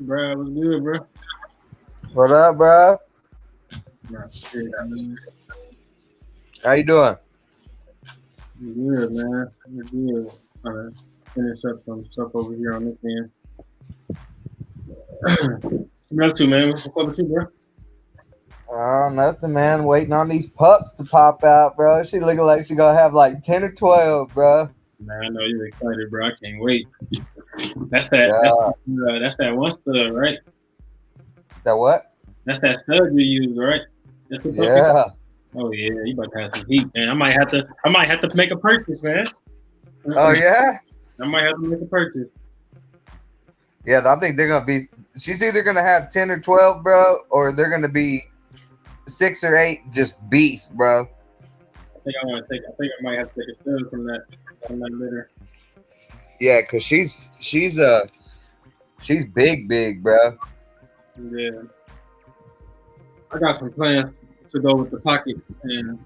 Bro, what's good, bro? What up, bro? Nah, shit, man. How you doing? Good, man. We're good. Trying to finish up some stuff over here on this end. What up to, man? What's up with you, bro? Oh, nothing, man. Waiting on these pups to pop out, bro. She looking like she gonna have like 10 or 12, bro. Man, I know you're excited, bro. I can't wait. That's that. Yeah. That's that one stud, right? That what? That's that stud you use, right? That's the puppy. Yeah. Oh yeah, you about to have some heat, man. I might have to. I might have to make a purchase, man. Oh, yeah? I might have to make a purchase. Yeah, I think they're gonna be. She's either gonna have 10 or 12, bro, or they're gonna be 6 or 8 just beasts, bro. I think I want to take. I think I might have to take a stud from that litter. Yeah, cause she's big, bro. Yeah. I got some plans to go with the pockets, and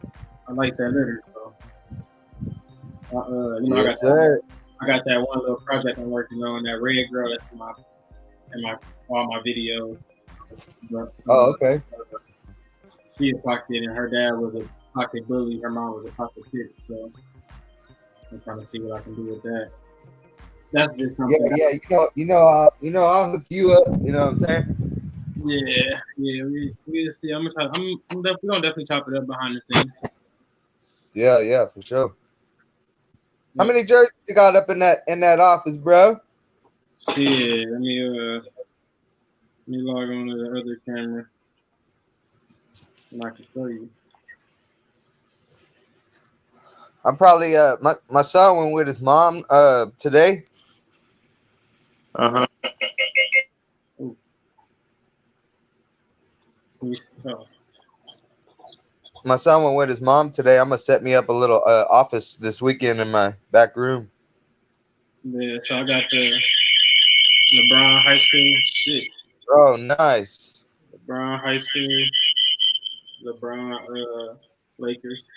I like that litter. So, Yes, sir. I got that one little project I'm working on. That red girl that's in my all my videos. But, Oh, okay. she a pocket, and her dad was a pocket bully. Her mom was a pocket kid. So I'm trying to see what I can do with that. That's just Yeah, something. yeah. I'll hook you up. You know what I'm saying? Yeah, yeah. We see. I'm gonna try. We gonna definitely chop it up behind the scenes. Yeah, yeah, for sure. How Yeah. many jerseys you got up in that office, bro? Shit. Let me log on to the other camera, and I can show you. I'm probably my son went with his mom today. Uh huh. Oh, My son went with his mom today. I'm gonna set me up a little office this weekend in my back room. yeah. So I got the LeBron High School. Shit. Oh, nice. LeBron High School. LeBron Lakers.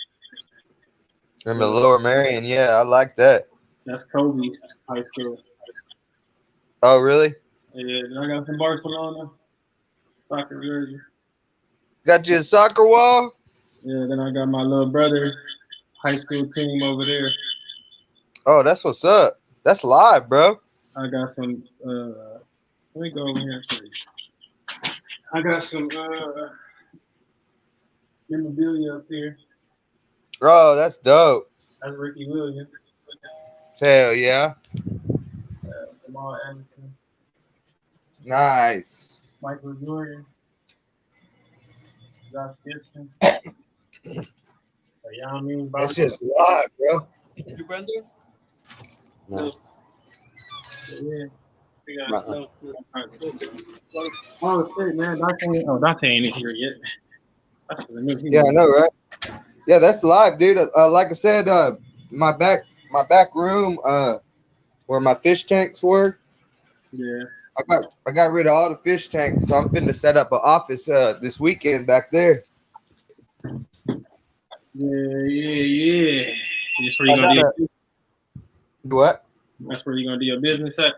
In the The, Lower Marion, yeah, I like that. that's Kobe's high school. Oh, really? Yeah. Then I got some Barcelona soccer jersey. Got you a soccer wall? Yeah. Then I got my little brother high school team over there. Oh, that's what's up. That's live, bro. I got some. Let me go over here. I got some memorabilia up here. Oh, that's dope. That's Ricky Williams, Hell yeah. Jamal Anderson, Nice. Michael Jordan, Josh Gibson. You know what I mean? That's Bobby. just live, bro. Your brother? No. Yeah. We got Uh-uh. oh shit, man! Dante ain't here yet. I should have knew he Yeah, I was. know, right? Yeah, that's live, dude. Like I said, my back my back room, where my fish tanks were. Yeah, I got rid of all the fish tanks, so I'm finna set up an office this weekend back there. yeah. That's where you I gonna do. gotta do what? That's where you gonna do your business at.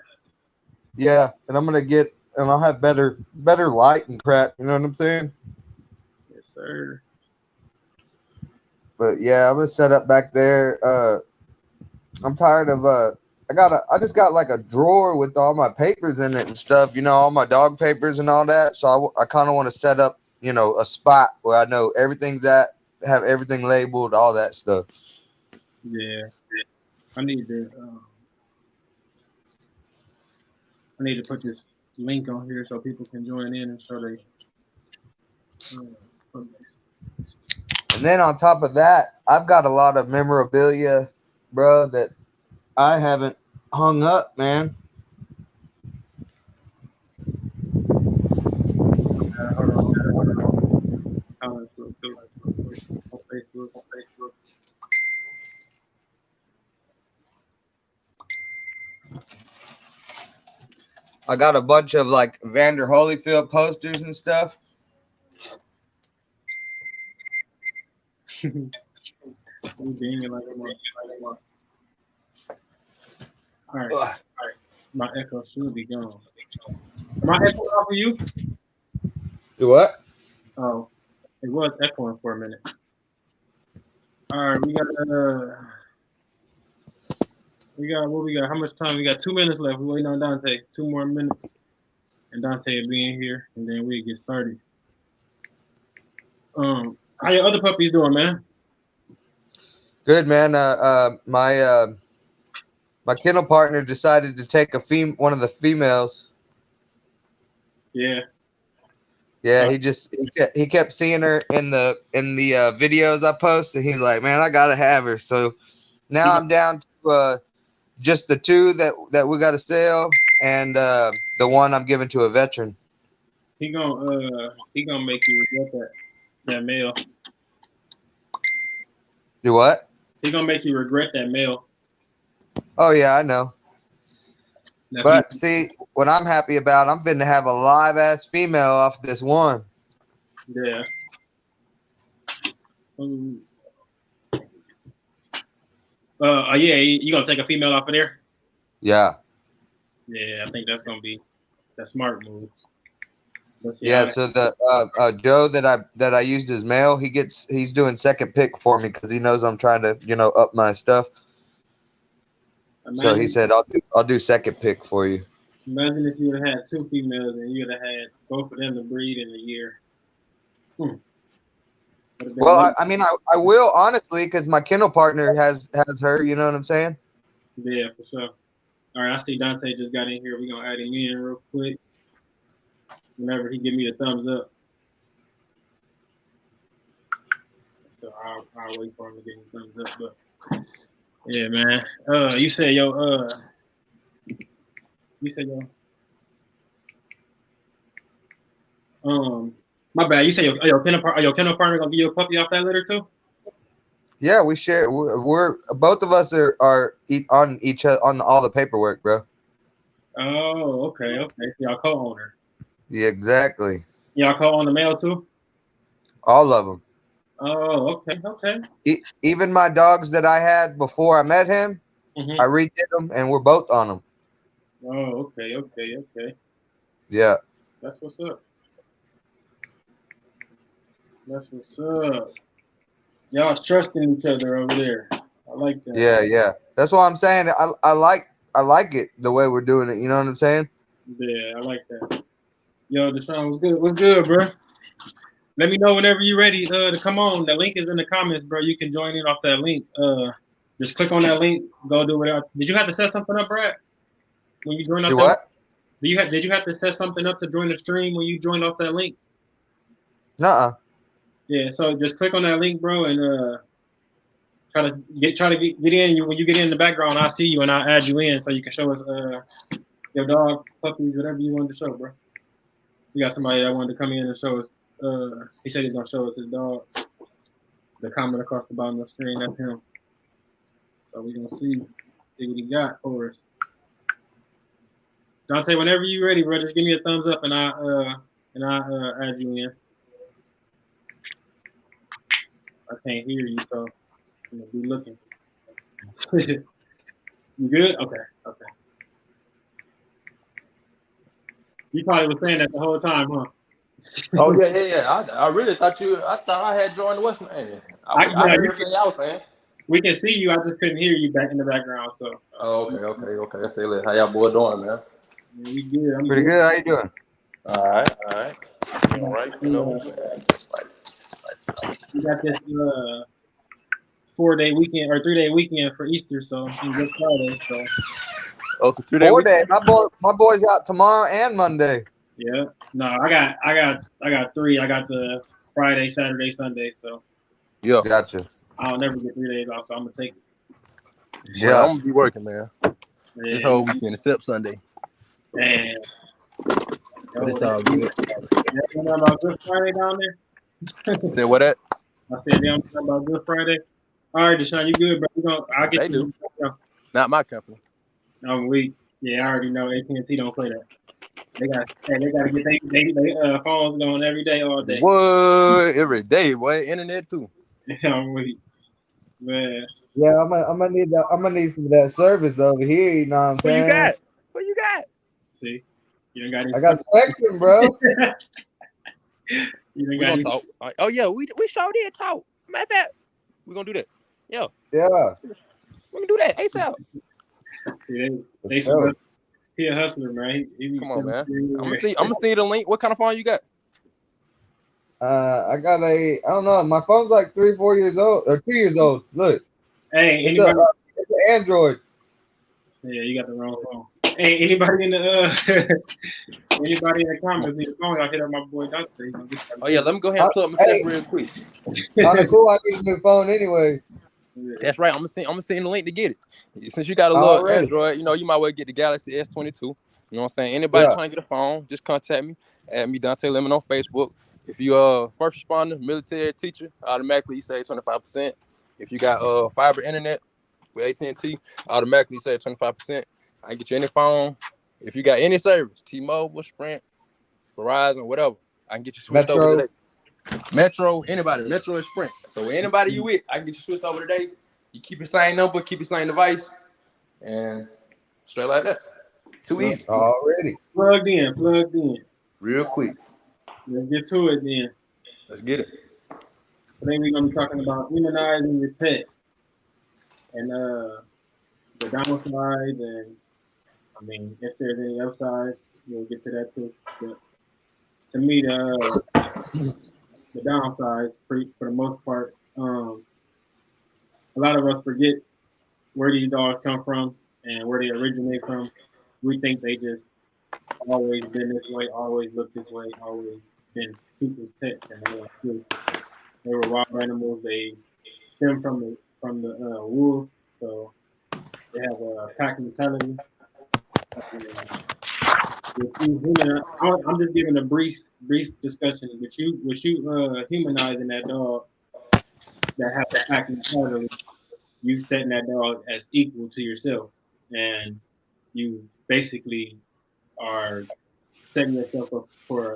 Yeah, and I'll have better light and crap. You know what I'm saying? Yes, sir. But yeah, I'm gonna set up back there. I'm tired of I just got like a drawer with all my papers in it and stuff. You know, all my dog papers and all that. So I kind of want to set up, a spot where I know everything's at, have everything labeled, all that stuff. Yeah, I need to. I need to put this link on here so people can join in and show they. Uh, And then on top of that, I've got a lot of memorabilia, bro, that I haven't hung up, man. hold on, I'm looking at comments real quick on Facebook. I got a bunch of like Vander Holyfield posters and stuff. You being like a month. All right, Ugh. my echo should be gone. Am I echoing off of you? Do what? Oh, it was echoing for a minute. All right, we got what we got? How much time? We got 2 minutes left. We're waiting on Dante. 2 more minutes, and Dante will be in here, and then we get started. How your other puppies doing, man? Good, man. My kennel partner decided to take one of the females. Yeah. Yeah, he kept seeing her in the videos I post, and he's like, "Man, I gotta have her." So now I'm down to just the two that we got to sell, and the one I'm giving to a veteran. He gonna make you regret that mail. Do what? He gonna make you regret that mail. Oh yeah, I know. Now, But see, what I'm happy about, I'm finna have a live ass female off this one. Yeah. Yeah, you gonna take a female off of there? Yeah. Yeah, I think that's gonna be the smart move. But Yeah. So the Joe that I used as male, he's doing second pick for me because he knows I'm trying to up my stuff. So he said I'll do second pick for you. Imagine if you would have had two females and you would have had both of them to breed in a year. Well, I mean, I will honestly because my kennel partner has her. You know what I'm saying? Yeah, for sure. All right, I see Dante just got in here. We're gonna add him in real quick. Whenever he give me the thumbs up, so I'll wait for him to give me thumbs up. But yeah, man. You said my bad. You say your kennel partner gonna give you a puppy off that litter too? Yeah, we share. We're both of us are on each other on all the paperwork, bro. Oh, okay. So y'all co-owner. Yeah, exactly. Y'all co-own the male too? All of them. Oh, okay. Even my dogs that I had before I met him, I redid them, and we're both on them. Oh, okay. Yeah. That's what's up. Y'all trusting each other over there. I like that. Yeah. That's what I'm saying. I like it the way we're doing it. You know what I'm saying? Yeah, I like that. Yo, Deshaun, what's good, bro? Let me know whenever you're ready to come on. The link is in the comments, bro. You can join in off that link. Just click on that link. Go do it. Did you have to set something up, Brad? When you joined off that what? Did you have to set something up to join the stream when you joined off that link? Nuh-uh. Yeah, so just click on that link, bro, and try to get in. When you get in the background, I'll see you and I'll add you in so you can show us your dog, puppies, whatever you wanted to show, bro. We got somebody that wanted to come in and show us. He said he's gonna show us his dog. The comment across the bottom of the screen, that's him. So we're gonna see what he got for us. Dante, whenever you're ready, bro, just give me a thumbs up and I add you in. I can't hear you, so I'm gonna be looking. You good? Okay. You probably was saying that the whole time, huh? Oh yeah. I really thought I had joined the Western. I heard everything y'all was saying. We can see you. I just couldn't hear you back in the background. So. Oh, okay. I say, how y'all boy doing, man? Yeah, we good. I'm pretty good. How you doing? All right. All right. You know. We got this 4-day weekend or 3-day weekend for Easter, so it's Good Friday. So. Oh, so 3-day 4 day. My boy's out tomorrow and Monday. Yeah. No, I got 3. I got the Friday, Saturday, Sunday. So. Yeah. Gotcha. I'll never get 3 days off, so I'm gonna take it. Yeah, well, I'm gonna be working, man. This whole weekend except Sunday. Man. But it's all good. You know about Good Friday down there? Say what at? I said they don't know about Good Friday. All right, Deshaun, you good, bro? I'll get you. Not my company. I'm weak. Yeah, I already know AT&T don't play that. They got to get their phones going every day, all day. What? Every day, boy. Internet too. Yeah, I'm weak, man. Yeah, I'm gonna need some of that service over here. You know what I'm saying? What you got? See, You ain't got any. I got Spectrum, bro. You We ain't got gonna any. talk. Oh yeah, we sure did talk. Matter of fact, we gonna do that. Yeah, Yeah. we can do that ASAP. They So, he a hustler, man. He be Come on, man. I'm selling gonna see the link. What kind of phone you got? I got I don't know. My phone's like 3-4 years old or 2 years old. Look, Hey, it's anybody? it's an Android. Yeah, you got the wrong phone. Hey, anybody in the anybody in the comments need a phone? I'll hit up my boy Dante. Oh yeah, let me go ahead and plug myself Hey, real quick. kind of cool. I need a new phone, anyways. That's right. I'm gonna send the link to get it. Since you got a little Already. Android, you might well get the Galaxy S22. You know what I'm saying? Anybody Yeah. trying to get a phone, just contact me. Add me Dante Lemon on Facebook. If you first responder, military, teacher, automatically you save 25%. If you got fiber internet with AT&T, automatically you save 25%. I can get you any phone. If you got any service, T-Mobile, Sprint, Verizon, whatever, I can get you switched over Metro. today. Metro, anybody, Metro and Sprint. So anybody you with, I can get you switched over today. You keep your same number, keep your same device, and straight like that. Too easy. Already. Plugged in. Real quick. Let's get to it then. Let's get it. Today we're gonna be talking about humanizing your pet and the downsides, and I mean if there's any upsides, we'll get to that too. But to me, the downsides, for the most part, a lot of us forget where these dogs come from and where they originate from. We think they just always been this way, always look this way, always been people's pets, and they were wild animals. They stem from the wolves, so they have a pack mentality. I'm just giving a brief discussion. With you humanizing that dog that has a pack mentality, you setting that dog as equal to yourself, and you basically are setting yourself up for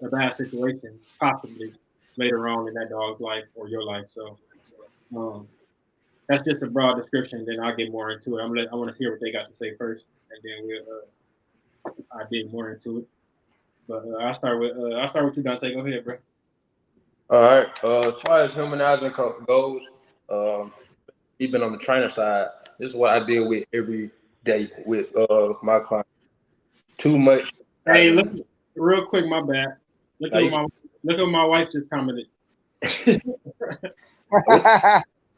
a bad situation, possibly later on in that dog's life or your life. So um, that's just a broad description. Then I'll get more into it. I want to hear what they got to say first, and then I dig more into it. But I'll start with you, Dante. Go ahead, bro. All right. As far as humanizing goes, even on the trainer side, this is what I deal with every day with my clients. Too much. Hey, look, real quick, my bad. Look at what my wife just commented.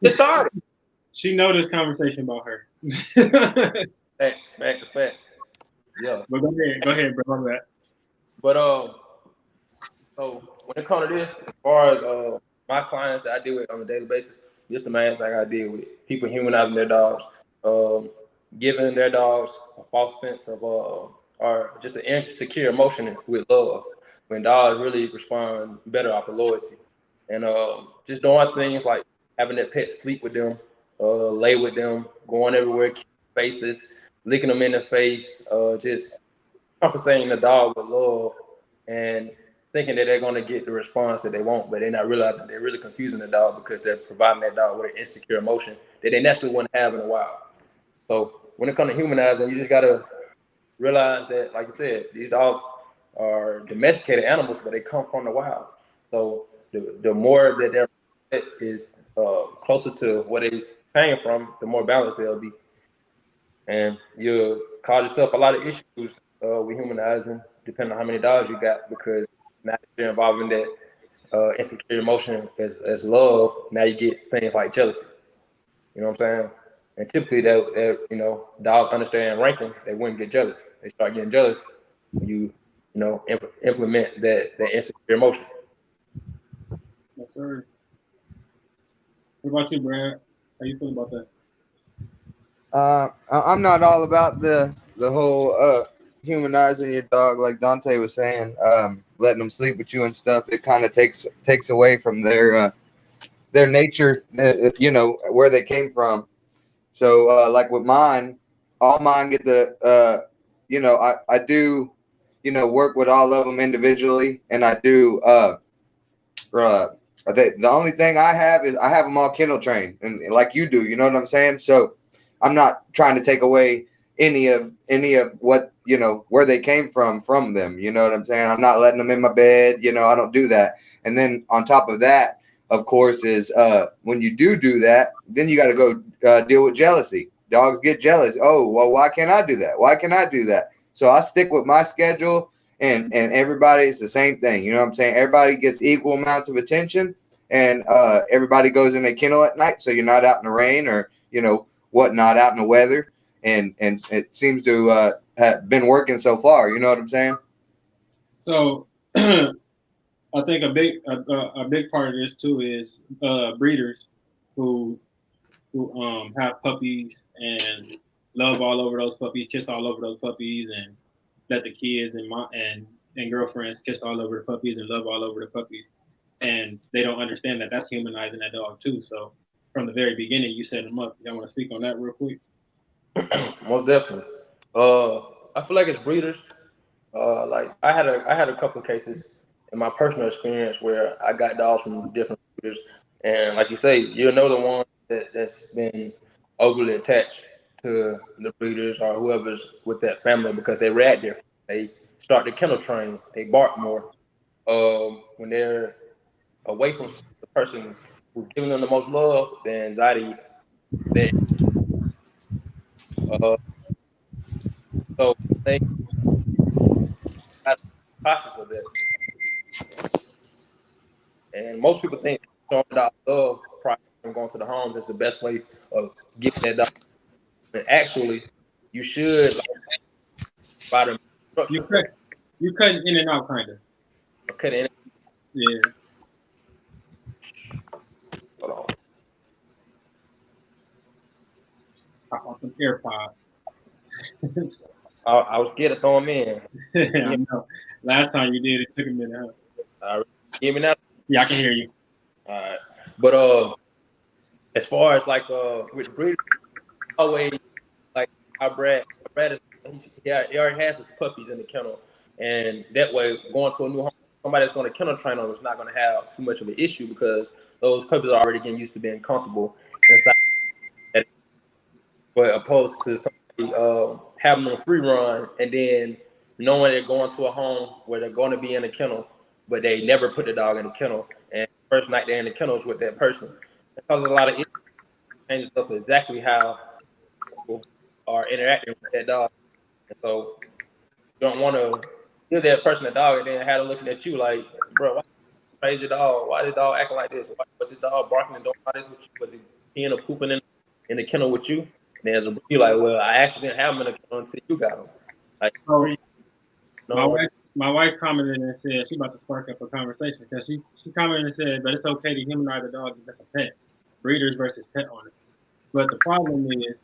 It started. She know this conversation about her. Facts. Yeah. But go ahead, bro. My bad. But so when it comes to this, as far as my clients that I deal with on a daily basis, this is the main thing I deal with. People humanizing their dogs, giving their dogs a false sense of or just an insecure emotion with love. When dogs really respond better off of loyalty. And just doing things like having their pet sleep with them, lay with them, going everywhere, keep faces, licking them in the face, just compensating the dog with love and thinking that they're going to get the response that they want, but they're not realizing they're really confusing the dog because they're providing that dog with an insecure emotion that they naturally wouldn't have in a while. So when it comes to humanizing, you just got to realize that, like I said, these dogs are domesticated animals, but they come from the wild. So the more that their pet is closer to where they came from, the more balanced they'll be. And you'll cause yourself a lot of issues with humanizing, depending on how many dogs you got, because now that you're involving that insecure emotion as love, now you get things like jealousy. You know what I'm saying? And typically, that dogs understand ranking. They wouldn't get jealous. They start getting jealous when you implement that insecure emotion. Yes, sir. What about you, Brad? How you feel about that? I'm not all about the whole humanizing your dog, like Dante was saying. Letting them sleep with you and stuff. It kind of takes away from their nature. Where they came from. So like with mine, all mine get the I do work with all of them individually, and I do the only thing I have is I have them all kennel trained, and like you do, you know what I'm saying? So I'm not trying to take away any of what, you know, where they came from them. You know what I'm saying? I'm not letting them in my bed. You know, I don't do that. And then on top of that, of course, is when you do that, then you got to go deal with jealousy. Dogs get jealous. Oh, well, why can't I do that? Why can't I do that? So I stick with my schedule, and everybody is the same thing. You know what I'm saying? Everybody gets equal amounts of attention, and everybody goes in a kennel at night, so you're not out in the rain or, you know, whatnot, out in the weather. And it seems to have been working so far. You know what I'm saying? So I think a big part of this too is breeders who have puppies and love all over those puppies, kiss all over those puppies, and let the kids and girlfriends kiss all over the puppies and love all over the puppies, and they don't understand that that's humanizing that dog too. So from the very beginning, you set them up. Y'all want to speak on that real quick? Most definitely. I feel like it's breeders. Like I had a couple of cases in my personal experience where I got dogs from different breeders, and like you say, you'll know the one that's been overly attached to the breeders or whoever's with that family because they react different. They start to kennel train. They bark more. When they're away from the person who's giving them the most love, the anxiety. They uh, so they got the process of that. And most people think showing the dog love prior to going to the homes is the best way of getting that dog. And actually, you should like provide them You structure for cut you cutting in and out kind of. cutting in. Yeah. Hold on. Pop off some AirPods. I was scared to throw them in. I know. Last time you did, it took a minute. Hear me now? Yeah, I can hear you. All right. But as far as like with breeders, always like our Brad is he already has his puppies in the kennel, and that way going to a new home, somebody that's going to kennel train them is not going to have too much of an issue because those puppies are already getting used to being comfortable inside. That, but opposed to somebody having them free run and then knowing they're going to a home where they're going to be in a kennel, but they never put the dog in the kennel, and first night they're in the kennels with that person, it causes a lot of issues. Changes up exactly how people are interacting with that dog. And so you don't want to give that person a dog and then have them looking at you like, bro, why praise your dog? Why the dog acting like this? Why was the dog barking and doing all this with you? Was he peeing or pooping in the kennel with you? And there's a you like, well, I actually didn't have him in the kennel until you got him. Like, So my no, wife, my wife commented and said she about to spark up a conversation because she commented and said, but it's okay to humanize a dog if it's a pet, breeders versus pet owners. But the problem is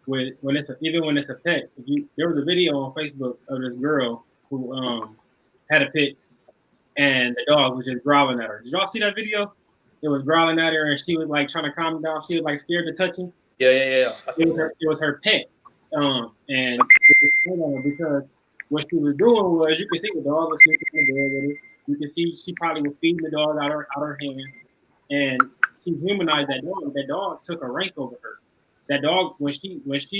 when it's even when it's a pet. There was a video on Facebook of this girl who had a pet and the dog was just growling at her. Did y'all see that video? It was growling at her and she was like trying to calm him down. She was like scared to touch him. yeah. It was her pet, and it was because what she was doing was you could see the dog was sleeping in the bed with her. You could see she probably was feeding the dog out her hand, and she humanized that dog. That dog took a rank over her. That dog when she raised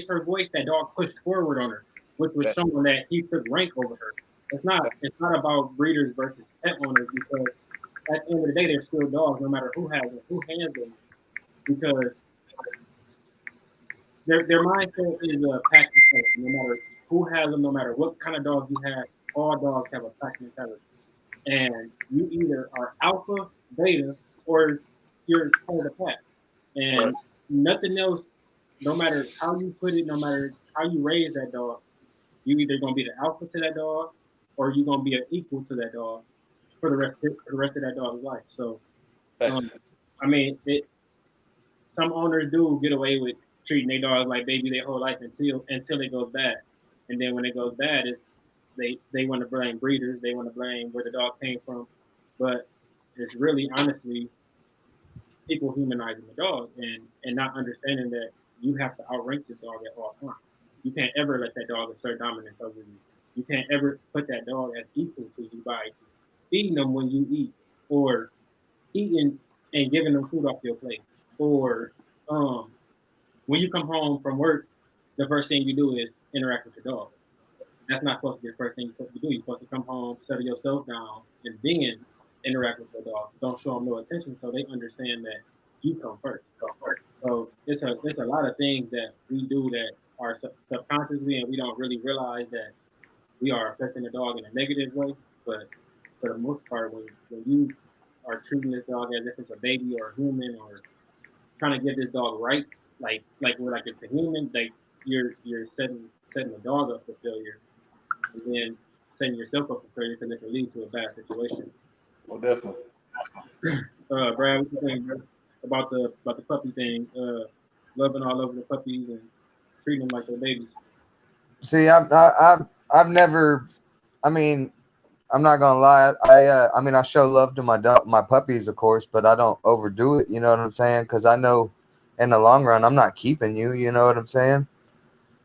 her voice, that dog pushed forward on her, which was showing that he took rank over her. It's not about breeders versus pet owners because at the end of the day they're still dogs no matter who has them, who hands them, because their mindset is a pack mentality. No matter who has them, no matter what kind of dog you have, all dogs have a pack mentality. And you either are alpha, beta, or you're part of the pack. Right. And nothing else, no matter how you put it, no matter how you raise that dog, you either gonna be the alpha to that dog, or you're gonna be an equal to that dog for the rest of that dog's life. So, um, I mean, some owners do get away with treating their dog like baby their whole life until it goes bad, and then when it goes bad, it's they want to blame breeders, they want to blame where the dog came from, but it's really honestly people humanizing the dog and not understanding that you have to outrank the dog at all times. You can't ever let that dog assert dominance over you. You can't ever put that dog as equal to you by feeding them when you eat, or eating and giving them food off your plate, or um, when you come home from work the first thing you do is interact with your dog. That's not supposed to be the first thing you're supposed to do. You're supposed to come home, settle yourself down, and then interact with your dog. Don't show them no attention so they understand that you come first. So it's a lot of things that we do that are subconsciously, and we don't really realize that we are affecting the dog in a negative way. But for the most part, when you are treating this dog as if it's a baby or a human, or trying to give this dog rights, like we're like it's a human, like you're setting the dog up for failure, and then setting yourself up for failure because it can lead to a bad situation. Well, definitely. Brad, what you think, bro, about the puppy thing? Loving all over the puppies and treating them like they're babies. See, I've never. I mean, I'm not gonna lie. I mean, I show love to my puppies, of course, but I don't overdo it. You know what I'm saying? Because I know, in the long run, I'm not keeping you. You know what I'm saying?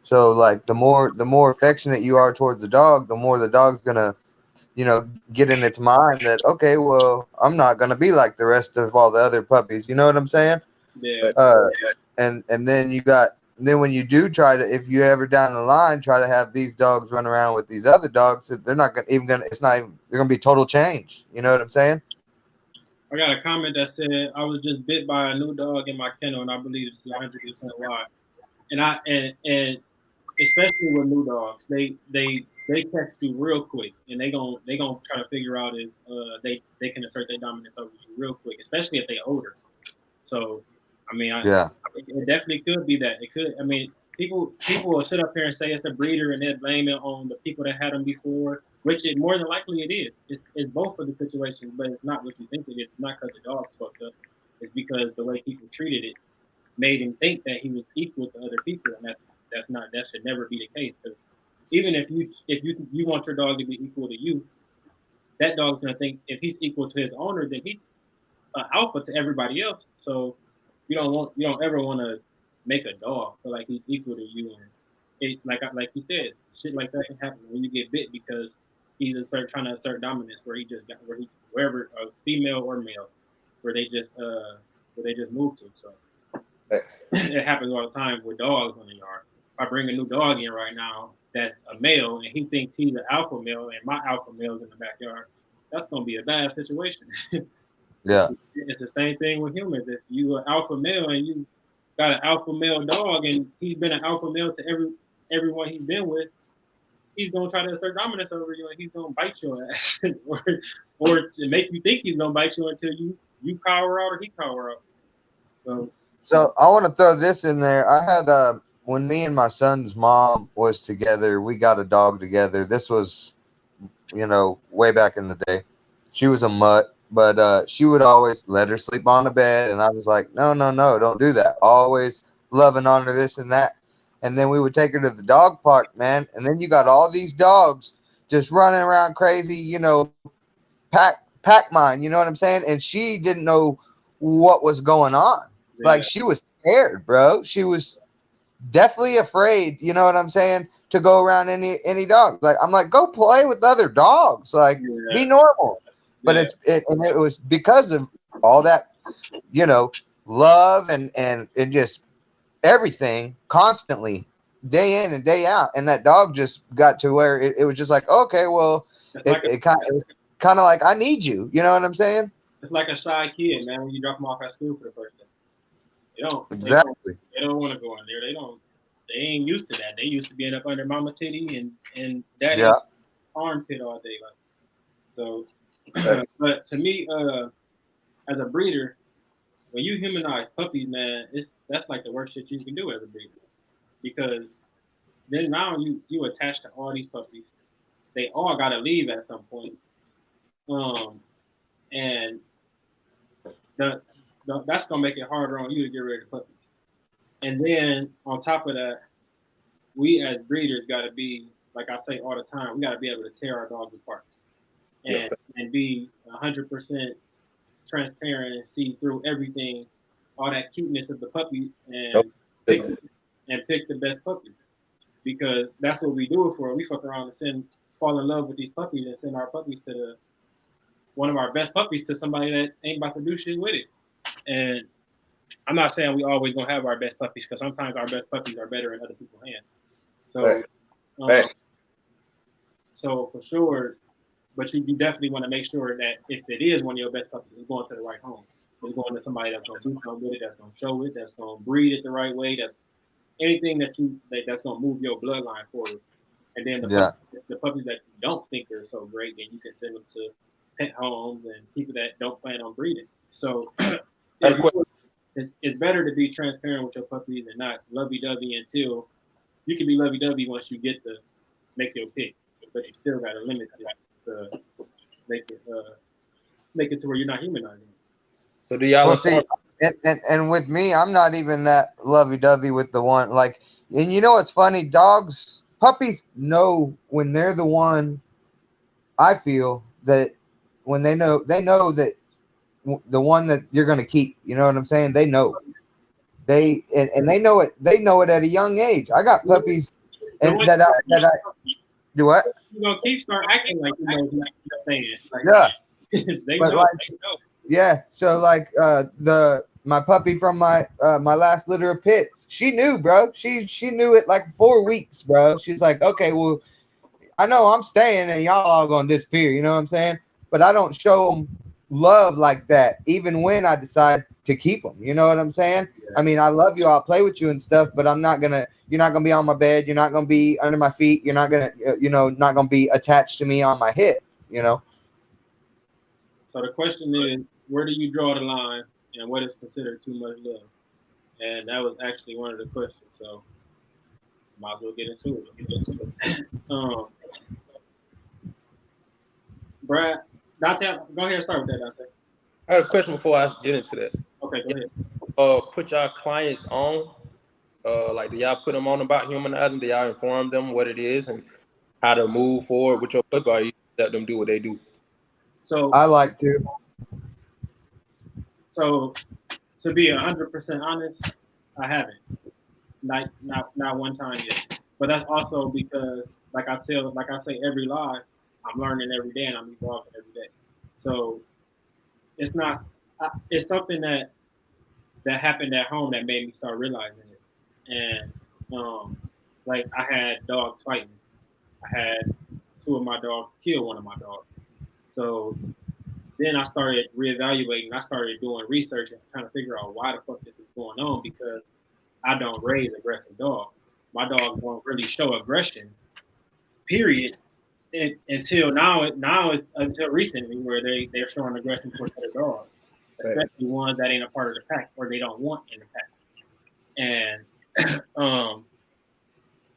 So, like, the more affectionate you are towards the dog, the more the dog's gonna, get in its mind that, okay, well, I'm not gonna be like the rest of all the other puppies. You know what I'm saying? Yeah, Uh, and then then when you do try to, if you ever down the line try to have these dogs run around with these other dogs, they're not gonna even gonna. It's not even. They're gonna be total change. You know what I'm saying? I got a comment that said I was just bit by a new dog in my kennel, and I believe it's 100% why. And especially with new dogs, they catch you real quick, and they gonna try to figure out if they can assert their dominance over you real quick, especially if they're older. So, I mean, Yeah. it definitely could be that. It could. I mean, people will sit up here and say it's the breeder, and they blame it on the people that had them before, which it more than likely it is. It's both of the situations, but it's not what you think it is. It's not because the dog's fucked up. It's because the way people treated it made him think that he was equal to other people, and that's not that should never be the case. Because even if you want your dog to be equal to you, that dog's gonna think if he's equal to his owner, then he's alpha to everybody else. So you don't ever want to make a dog feel like he's equal to you. And it like you said, shit like that can happen when you get bit because trying to assert dominance where he just got wherever female or male where they just moved to. So Thanks. it happens all the time with dogs in the yard. If I bring a new dog in right now that's a male and he thinks he's an alpha male and my alpha male's in the backyard, that's gonna be a bad situation. Yeah. It's the same thing with humans. If you an alpha male and you got an alpha male dog and he's been an alpha male to everyone he's been with, he's gonna try to assert dominance over you and he's gonna bite your ass, or to make you think he's gonna bite you until you cower out or he cower out. So So I want to throw this in there. I had when me and my son's mom was together, we got a dog together. This was, way back in the day. She was a mutt, but she would always let her sleep on the bed, and I was like, no, no, no, don't do that. Always loving on her, this and that. And then we would take her to the dog park, man. And then you got all these dogs just running around crazy, pack mine. You know what I'm saying? And she didn't know what was going on. Like yeah, she was scared, bro. She was definitely afraid. You know what I'm saying? To go around any dogs. Like I'm like, go play with other dogs. Like be yeah, normal. But yeah. and it was because of all that, you know, love and just everything constantly, day in and day out. And that dog just got to where it was just like, okay, well, It's it, like a it kind of like I need you. You know what I'm saying? it's like a shy kid, man. When you drop them off at school for the first day, they don't they don't Exactly. they don't want to go in there. They ain't used to that. They used to being up under mama titty and daddy Yeah. armpit all day. Like so, but to me, as a breeder, when you humanize puppies, man, that's like the worst shit you can do as a breeder because then now you attach to all these puppies. They all got to leave at some point. Um, and that's gonna make it harder on you to get rid of puppies. And then on top of that, we as breeders got to be, like I say all the time, we got to be able to tear our dogs apart and and be 100% transparent and see through everything, all that cuteness of the puppies, Nope. pick pick the best puppy because that's what we do it for. We fuck around and fall in love with these puppies and send our puppies to one of our best puppies to somebody that ain't about to do shit with it. And I'm not saying we always gonna have our best puppies because sometimes our best puppies are better in other people's hands. So, Right. um, Right. so for sure, but you definitely want to make sure that if it is one of your best puppies, it's going to the right home. It's going to somebody that's going to do something with it, that's going to show it, that's going to breed it the right way. That's anything that's going to move your bloodline forward. And then Yeah. the puppies that you don't think are so great, then you can send them to pet homes and people that don't plan on breeding. So That's quick. it's better to be transparent with your puppies and not lovey-dovey until you can be lovey-dovey once you get to make your pick, but you still got to limit it to make it to where you're not humanizing. So do y'all Well, see, inform? and with me, I'm not even that lovey-dovey with the one. Like, and you know what's funny? Puppies know when they're the one. I feel that when they know that the one that you're gonna keep. You know what I'm saying? They know. And they know it. They know it at a young age. I got puppies, and that I do what? You know, keep start acting like you know what you're saying. Like Yeah, they but know. like yeah. So like my puppy from my last litter of pit, she knew, bro. She knew it like 4 weeks, bro. She's like, okay, well, I know I'm staying, and y'all all gonna disappear. You know what I'm saying? But I don't show them love like that, even when I decide to keep them. You know what I'm saying? I mean, I love you. I'll play with you and stuff, but I'm not gonna. You're not gonna be on my bed. You're not gonna be under my feet. You're not gonna, not gonna be attached to me on my hip. You know. So the question is, where do you draw the line, and what is considered too much love? And that was actually one of the questions. So might as well get into it. Brad, Dante, go ahead and start with that, Dante. I have a question before I get into that. Okay, go ahead. Put y'all clients on. Like, do y'all put them on about humanizing? Do y'all inform them what it is and how to move forward with your puppy? Or you let them do what they do? So, I like to. so to be 100% honest, I haven't. Not one time yet. But that's also because, like I say every live, I'm learning every day and I'm evolving every day. So it's not. It's something that happened at home that made me start realizing it. And like I had dogs fighting. I had two of my dogs kill one of my dogs. So then I started reevaluating. I started doing research and trying to figure out why the fuck this is going on because I don't raise aggressive dogs. My dogs don't really show aggression, period. Until now, it's until recently where they're showing aggression towards other dogs, Right. especially ones that ain't a part of the pack or they don't want in the pack. And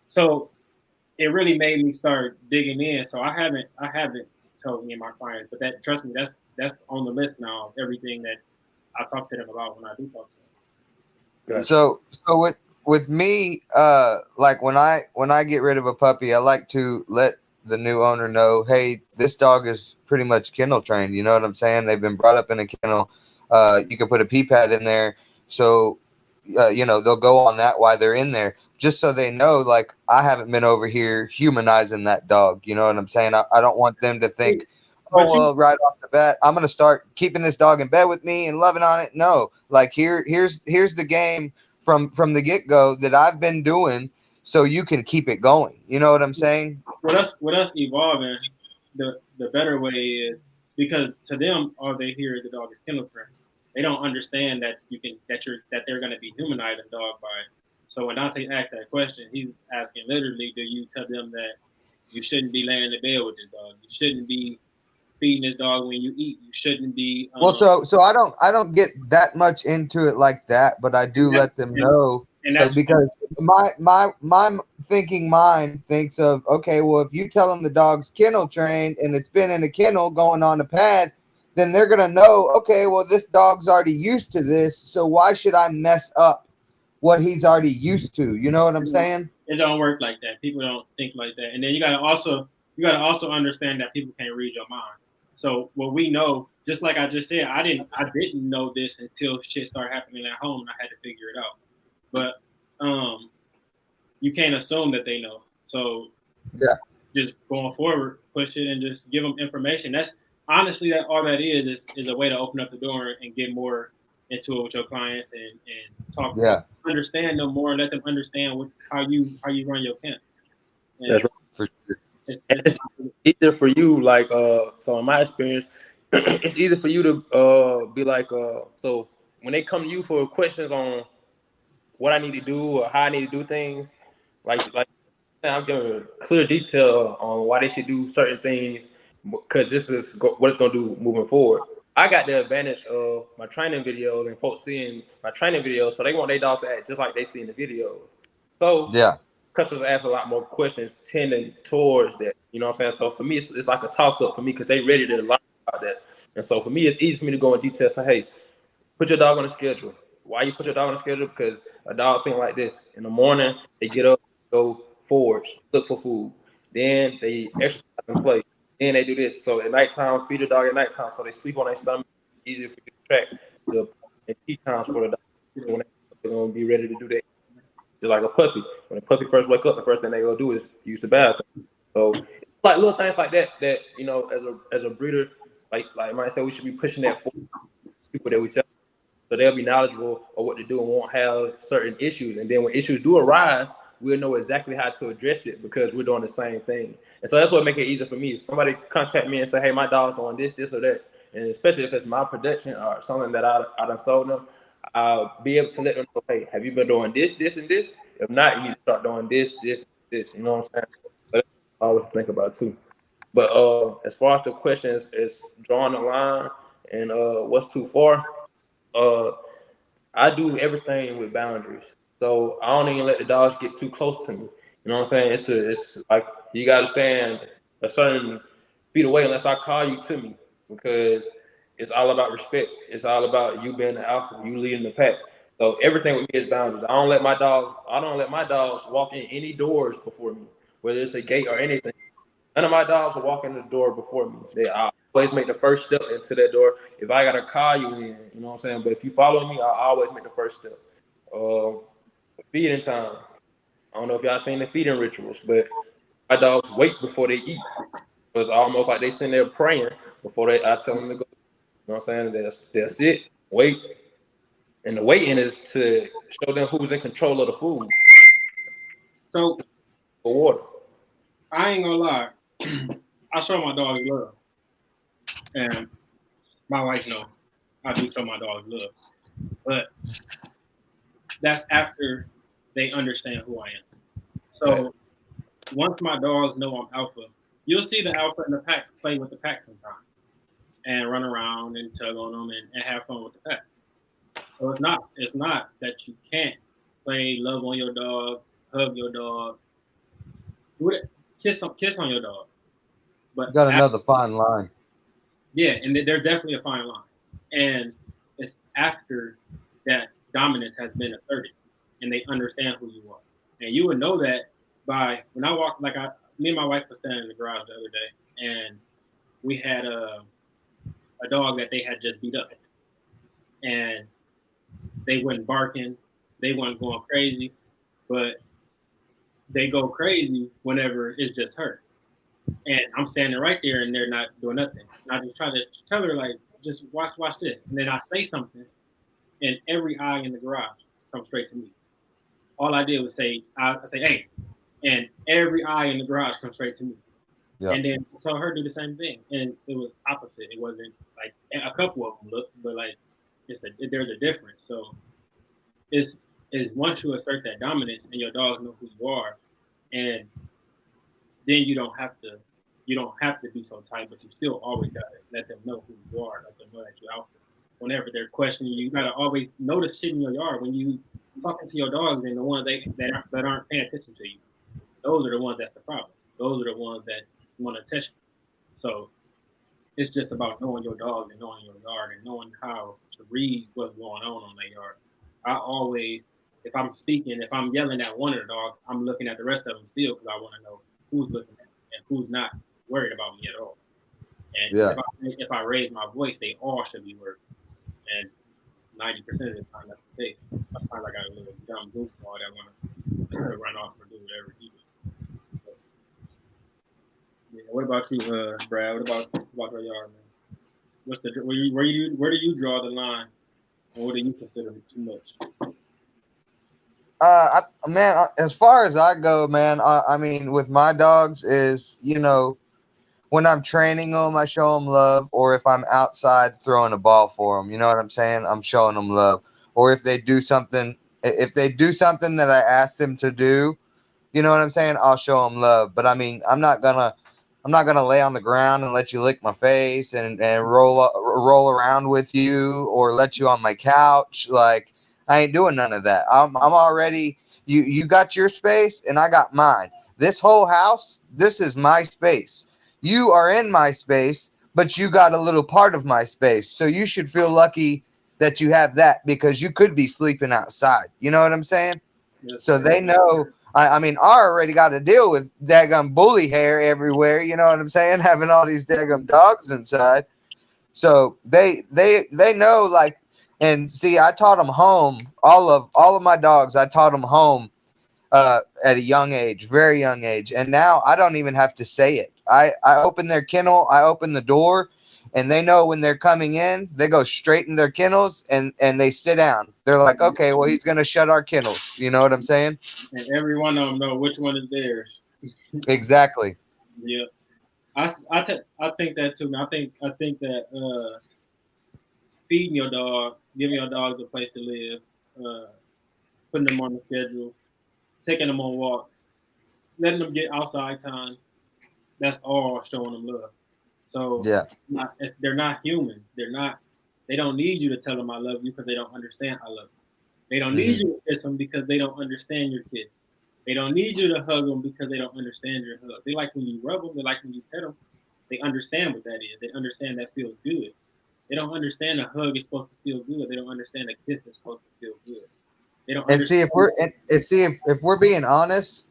so it really made me start digging in. So I haven't told any of my clients, but that trust me, that's on the list now of everything that I talk to them about when I do talk to them. Gotcha. So with me, like when I get rid of a puppy, I like to let the new owner know, hey, this dog is pretty much kennel trained. You know what I'm saying? They've been brought up in a kennel. You can put a pee pad in there, so they'll go on that while they're in there, just so they know, like, I haven't been over here humanizing that dog. You know what I'm saying? I don't want them to think, oh, well, right off the bat, I'm gonna start keeping this dog in bed with me and loving on it. No, like here's the game from the get go that I've been doing, so you can keep it going. You know what I'm saying? With us evolving, the better way is because to them all they hear is the dog is kennel trained. They don't understand that they're gonna be humanizing dog by it. So when Dante asked that question, he's asking literally, do you tell them that you shouldn't be laying in the bed with this dog? You shouldn't be feeding this dog when you eat. You shouldn't be. Well, so I don't get that much into it like that, but I do let them know. And So that's because my thinking mind thinks of, okay, well, if you tell them the dog's kennel trained and it's been in a kennel going on a pad, then they're gonna know, okay, well, this dog's already used to this, so why should I mess up what he's already used to? You know what I'm saying? it don't work like that. People don't think like that. And then you gotta also understand that people can't read your mind. So what we know, just like I just said, I didn't know this until shit started happening at home and I had to figure it out. But you can't assume that they know. So Yeah. just going forward, push it and just give them information. That's honestly that all that is a way to open up the door and get more into it with your clients and talk, Yeah, understand them more, let them understand how you run your camp. And That's right. for sure. And it's it's easier for you, like so in my experience, it's easier for you to be like so when they come to you for questions on what I need to do or how I need to do things, like I'm giving a clear detail on why they should do certain things because this is what it's gonna do moving forward. I got the advantage of my training videos and folks seeing my training videos, so they want their dogs to act just like they see in the videos. So Yeah, customers ask a lot more questions tending towards that. You know what I'm saying? So for me, it's like a toss up for me because they ready to learn about that. And so for me, it's easy for me to go in detail. Say, hey, put your dog on the schedule. Why you put your dog on the schedule? Because a dog think like this. In the morning, they get up, go forage, look for food. Then they exercise and play. Then they do this. So at nighttime, feed the dog at nighttime. So they sleep on their stomach. Easier for you to track the peak times for the dog. So when they're going to be ready to do that. Just like a puppy. When a puppy first wake up, the first thing they go do is use the bathroom. So it's like little things like that you know, as a breeder, like Mike said, we should be pushing that for people that we sell, so they'll be knowledgeable of what to do and won't have certain issues. And then when issues do arise, we'll know exactly how to address it because we're doing the same thing. And so that's what makes it easier for me. If somebody contact me and say, hey, my dog's doing this or that, and especially if it's my production or something that I done sold them, I'll be able to let them know, hey, have you been doing this, and this? If not, you need to start doing this. You know what I'm saying? So that's what I always think about too. But as far as the questions, is drawing the line and what's too far. Uh, I do everything with boundaries. So I don't even let the dogs get too close to me. You know what I'm saying? It's like you gotta stand a certain feet away unless I call you to me because it's all about respect. It's all about you being the alpha, you leading the pack. So everything with me is boundaries. I don't let my dogs walk in any doors before me, whether it's a gate or anything. None of my dogs will walk in the door before me. They always make the first step into that door. If I gotta call you in, you know what I'm saying? But if you follow me, I always make the first step. Feeding time. I don't know if y'all seen the feeding rituals, but my dogs wait before they eat. It's almost like they sitting there praying before I tell them to go. You know what I'm saying? They'll sit, wait, and the waiting is to show them who's in control of the food so or water. I ain't gonna lie. I show my dogs love, and my wife know I do show my dogs love, but that's after they understand who I am. Right. So once my dogs know I'm alpha, you'll see the alpha in the pack play with the pack sometimes and run around and tug on them and have fun with the pack. So it's not that you can't play, love on your dogs, hug your dogs, do it, kiss on your dogs. you But got another fine line. yeah, and there's definitely a fine line. And it's after that dominance has been asserted and they understand who you are. And you would know that by when I walk, me and my wife were standing in the garage the other day and we had a dog that they had just beat up. And they wasn't barking, they weren't going crazy, but they go crazy whenever it's just her. And I'm standing right there and they're not doing nothing. And I just try to tell her, like, just watch this. And then I say something and every eye in the garage comes straight to me. All I did was I say, hey, and every eye in the garage comes straight to me. Yeah, And then tell her to do the same thing. And it was opposite. It wasn't like a couple of them looked, but like there's a difference. So it's is once you assert that dominance and your dogs know who you are, and then you don't have to be so tight, but you still always gotta let them know who you are, let them know that you're out there. Whenever they're questioning you, you gotta always notice shit in your yard when you talking to your dogs and the ones that aren't paying attention to you. Those are the ones that's the problem. Those are the ones that want to test you. So it's just about knowing your dog and knowing your yard and knowing how to read what's going on their yard. I always, if I'm speaking, if I'm yelling at one of the dogs, I'm looking at the rest of them still because I want to know who's looking at me and who's not worried about me at all. And yeah, if I raise my voice, they all should be worried. And 90% of the time, that's the case. Sometimes I got a little dumb goofball that want to run off or do whatever he does. But, yeah. What about you, Brad? What about your yard, man? What's the where do you draw the line? or do you consider it too much? As far as I go, man, I mean, with my dogs is, when I'm training them, I show them love, or if I'm outside throwing a ball for them, you know what I'm saying? I'm showing them love. Or if they do something that I ask them to do, you know what I'm saying? I'll show them love. But I mean, I'm not gonna lay on the ground and let you lick my face and roll around with you or let you on my couch. Like, I ain't doing none of that. I'm already, you got your space and I got mine. This whole house, this is my space. You are in my space, but you got a little part of my space. So you should feel lucky that you have that because you could be sleeping outside. You know what I'm saying? Yes, So sir. they know. I mean, I already got to deal with daggum bully hair everywhere. You know what I'm saying? Having all these daggum dogs inside. So they know, like, and see, I taught them home. All of my dogs, I taught them home at a young age, very young age, and now I don't even have to say it. I open their kennel, I open the door, and they know when they're coming in. They go straight in their kennels and they sit down. They're like, okay, well, he's gonna shut our kennels. You know what I'm saying? And every one of them know which one is theirs. Exactly. Yeah, I think that too. I think that feeding your dogs, giving your dogs a place to live, uh, putting them on the schedule, taking them on walks, letting them get outside time. That's all showing them love. So Yeah. they're not humans. They're not. They don't need you to tell them I love you because they don't understand I love you. They don't need Hmm. you to kiss them because they don't understand your kiss. They don't need you to hug them because they don't understand your hug. They like when you rub them. They like when you pet them. They understand what that is. They understand that feels good. They don't understand a hug is supposed to feel good. They don't understand a kiss is supposed to feel good. They don't And see, understand. if we're being honest,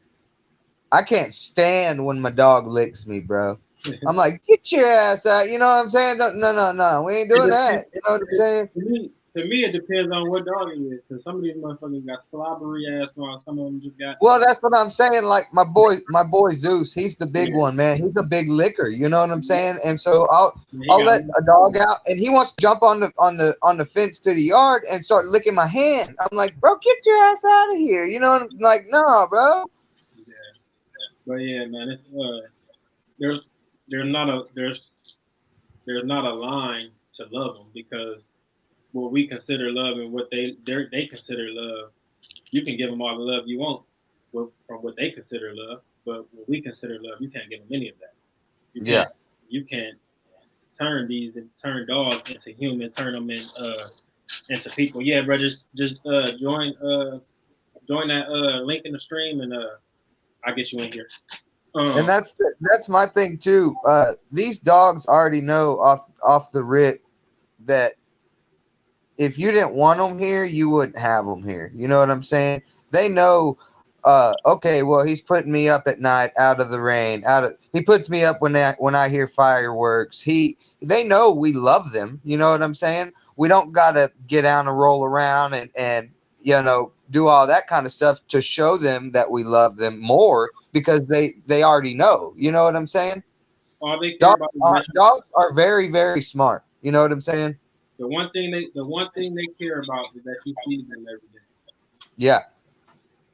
I can't stand when my dog licks me, bro. I'm like, get your ass out. You know what I'm saying? No, no, no, no. We ain't It doing depends. that. You know what I'm saying? To me, it depends on what dog it is. Because some of these motherfuckers got slobbery ass dogs. Some of them just got. Well, that's what I'm saying. Like my boy Zeus, he's the big Yeah, one, man. He's a big licker. You know what I'm saying? And so I'll he I'll got. let a dog out, and he wants to jump on the fence to the yard and start licking my hand. I'm like, bro, get your ass out of here. You know? I'm like, nah, bro. Yeah, but yeah, man, it's there's there's not a there's not a line to love them because what we consider love and what they consider love, you can give them all the love you want from what they consider love, but what we consider love, you can't give them any of that. You Yeah. can't turn dogs into humans, turn them into people. Yeah, bro, just join that link in the stream and I'll get you in here. And Um, that's my thing too. These dogs already know off the rip that if you didn't want them here, you wouldn't have them here. You know what I'm saying? They know. Okay, well, he's putting me up at night, out of the rain, He puts me up when I hear fireworks. They know we love them. You know what I'm saying? We don't gotta get down and roll around and do all that kind of stuff to show them that we love them more because they already know. You know what I'm saying? all they care Dogs about is are, that dogs are very, very smart. You know what I'm saying? the one thing they care about is that you feed them every day. Yeah.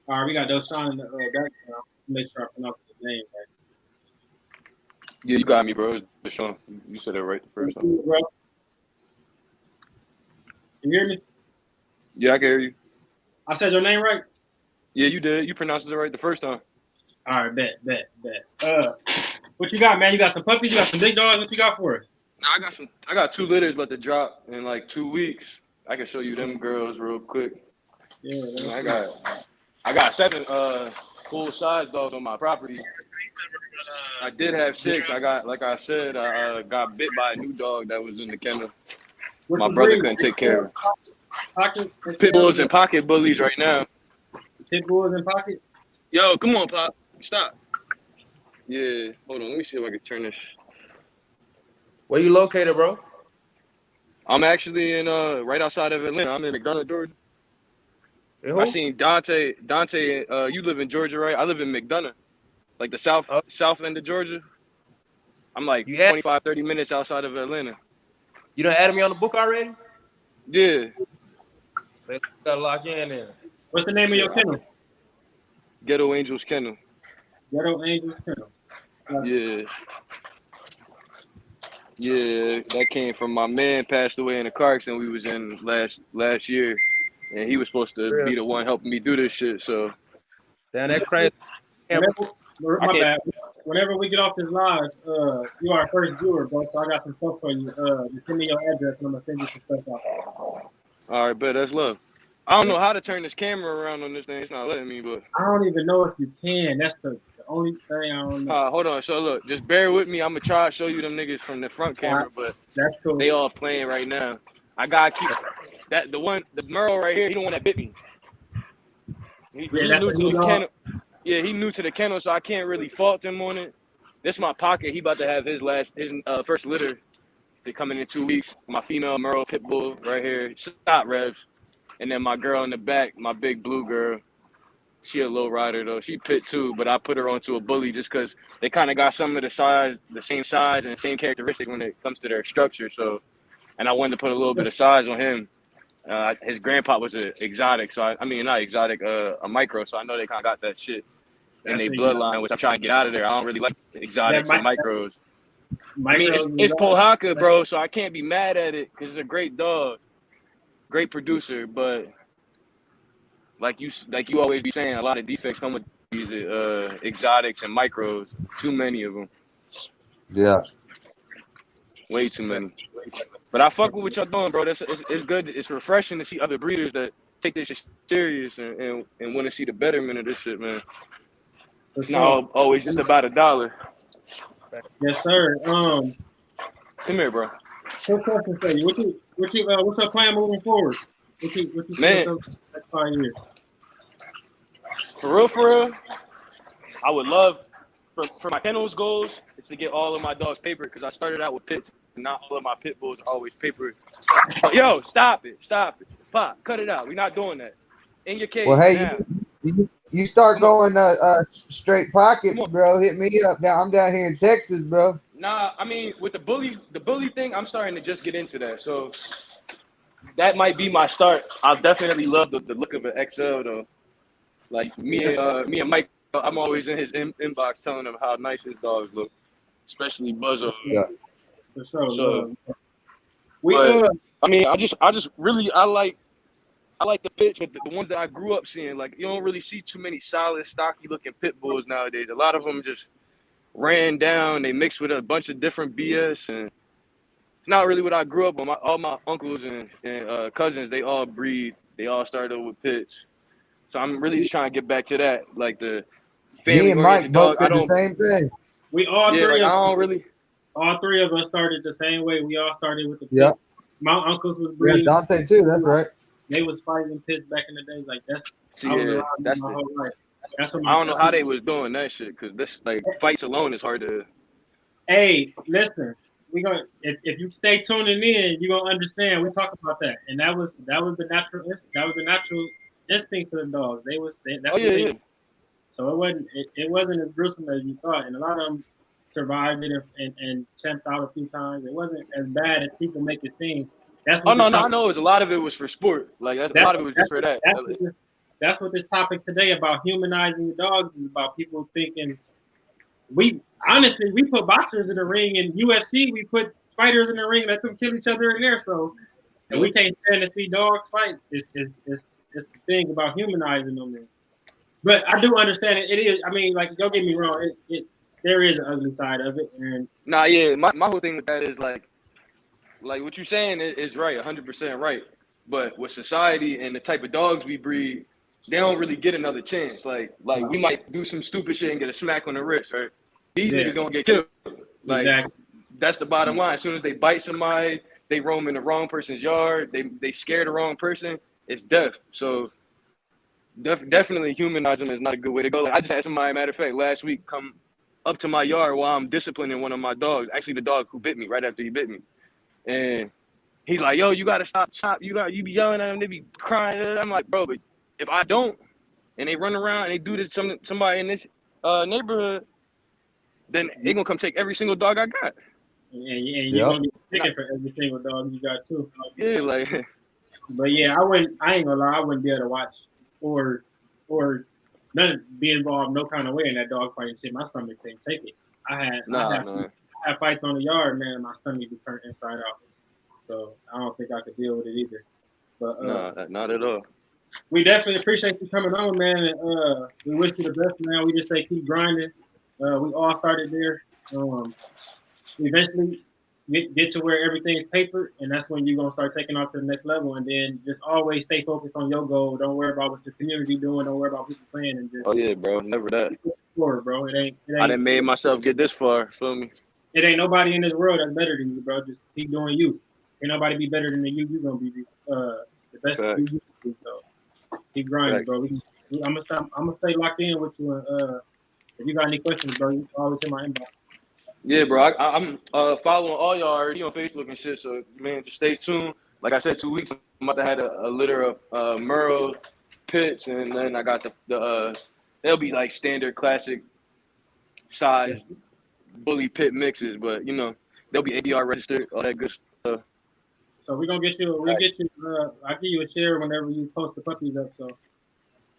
All right, we got Doshan in the background. Make sure I pronounce his name Yeah, you got me, bro. It's Deshaun. You said it right the first time. right. Bro, you hear me? Yeah, I can hear you. I said your name right. Yeah, you did. You pronounced it right the first time. All right, bet. What you got, man? You got some puppies? You got some big dogs? What you got for us? No, I got 2 litters about to drop in like 2 weeks. I can show you them girls real quick. Yeah, And that's I got 7 full size dogs on my property. I did have 6. Like I said, I got bit by a new dog that was in the kennel. what's My the brother breed? couldn't take care of it. Pocket and Pit tails bulls and and pocket bullies right now. pit bulls and pockets. Yo, come on, Pop. Stop. Yeah, hold on. Let me see if I can turn this. Where you located, bro? I'm actually in right outside of Atlanta. I'm in McDonough, Georgia. In I who? seen Dante. Dante, you live in Georgia, right? I live in McDonough, like the Oh, south end of Georgia. I'm like you 25, 30 minutes outside of Atlanta. you done added me on the book already? Yeah. They gotta lock in there. What's the name of your kennel? Ghetto Angels Kennel. Ghetto Angels Kennel. Yeah. Yeah, that came from my man passed away in a car accident we was in last year. And he was supposed to Real. be the one helping me do this shit. So Damn, that crazy. My bad. Whenever we get off this live, you are our first viewer, bro. So I got some stuff for you. Just send me your address and I'm gonna send you some stuff out. all right, bet that's love. I don't know how to turn this camera around on this thing. It's not letting me, but I don't even know if you can. That's the only thing I don't know. hold on. So look, just bear with me. I'm gonna try to show you them niggas from the front camera, but That's cool. they all playing right now. I gotta keep that the Merle right here. He the one that bit me. He new to the kennel. Yeah, he new to the kennel, so I can't really fault him on it. This my pocket. He about to have his first litter. They coming in 2 weeks. My female Merle pit bull right here. Stop, Revs. And then my girl in the back, my big blue girl. She a low rider though. She pit too, but I put her onto a bully just because they kind of got some of the same size and the same characteristic when it comes to their structure. So, and I wanted to put a little bit of size on him. His grandpa was an exotic, so I mean not exotic, a micro. So I know they kind of got that shit in their bloodline, which I'm trying to get out of there. I don't really like exotics and micros. I mean, it's Pohaka, bro, so I can't be mad at it because it's a great dog, great producer, but like you always be saying, a lot of defects come with these exotics and micros. Too many of them. Yeah. Way too many. But I fuck with what y'all doing, bro. It's good. It's refreshing to see other breeders that take this shit serious and want to see the betterment of this shit, man. It's not always just about $1. Yes, sir. Come here, bro. Quick question for you. What's your plan moving forward? Man, next 5 years? For real, I would love for my kennels goals is to get all of my dogs papered because I started out with pits. And not all of my pit bulls are always papered. But yo, stop it. Pop, cut it out. We're not doing that. In your cage. Well, hey, you start going straight pockets, bro. Hit me up. Now I'm down here in Texas, bro. Nah, I mean with the bully thing, I'm starting to just get into that. So that might be my start. I'll definitely love the look of an XL though. Like me and Mike, I'm always in his inbox telling him how nice his dogs look, especially Buzzo. Yeah. For sure. So, I mean, I like the pits, but the ones that I grew up seeing, like you don't really see too many solid, stocky looking pit bulls nowadays. A lot of them just ran down. They mixed with a bunch of different BS, and it's not really what I grew up on. All my uncles and cousins, they all breed. They all started with pits. So I'm really just trying to get back to that, like the family oriented dog. I don't. The same thing. We all yeah, three. Like, I don't really. All three of us started the same way. We all started with the pits. Yeah. My uncles was breeding. Yeah, Dante too. That's right. They was fighting pits back in the day. Like that's. See, yeah, that's my whole life. That's what I don't know how they was doing that shit because this like fights alone is hard to. Hey, listen, we gonna if you stay tuning in, you gonna understand. We talk about that, and that was the natural instinct of the dogs. Yeah. So it wasn't as gruesome as you thought, and a lot of them survived it and champed out a few times. It wasn't as bad as people make it seem. That's what I know a lot of it was for sport. Like a lot of it was just for that. That's what this topic today about humanizing the dogs is about. People thinking we put boxers in the ring, and UFC we put fighters in the ring, let them kill each other in there. So and we can't stand to see dogs fight. It's the thing about humanizing them. But I do understand it. It is. I mean, like, don't get me wrong. There is an ugly side of it. And my whole thing with that is like what you're saying is right, 100% right. But with society and the type of dogs we breed, they don't really get another chance. Like we might do some stupid shit and get a smack on the wrist, right? These niggas gonna get killed. Like exactly. That's the bottom line. As soon as they bite somebody, they roam in the wrong person's yard. They scare the wrong person. It's death. So. Definitely humanizing is not a good way to go. Like, I just had somebody, matter of fact, last week come up to my yard while I'm disciplining one of my dogs. Actually, the dog who bit me right after he bit me. And he's like, yo, you got to stop. You be yelling at them. They be crying. I'm like, bro, but if I don't, and they run around and they do this to somebody in this neighborhood, then they going to come take every single dog I got. And you're going to be picking for every single dog you got, too. Yeah, like... But yeah, I ain't gonna lie. I wouldn't be able to watch or or none be involved no kind of way in that dog fighting shit. My stomach can't take it. Nah, man. I had fights on the yard, man. My stomach be turned inside out. So I don't think I could deal with it either. But Nah, not at all. we definitely appreciate you coming on, man. And we wish you the best, man. We just say keep grinding. We all started there. Eventually get to where everything's papered, and that's when you're gonna start taking off to the next level. And then just always stay focused on your goal. Don't worry about what the community doing. Don't worry about what people saying, and just Oh yeah, bro. Never that. forward, bro. I done made myself get this far. Feel me? It ain't nobody in this world that's better than you, bro. Just keep doing you. Ain't nobody be better than you. You gonna be the best Fact. you be. So keep grinding, Fact. bro. I'm gonna stay locked in with you. And if you got any questions, bro, you can always hit my inbox. Yeah, bro. I'm following all y'all already on Facebook and shit. So man, just stay tuned. Like I said, 2 weeks I'm about to have a litter of Merle pits, and then I got the they'll be like standard classic size bully pit mixes, but you know they'll be ABR registered, all that good stuff. So we're gonna get you. We'll get you. I'll give you a share whenever you post the puppies up. So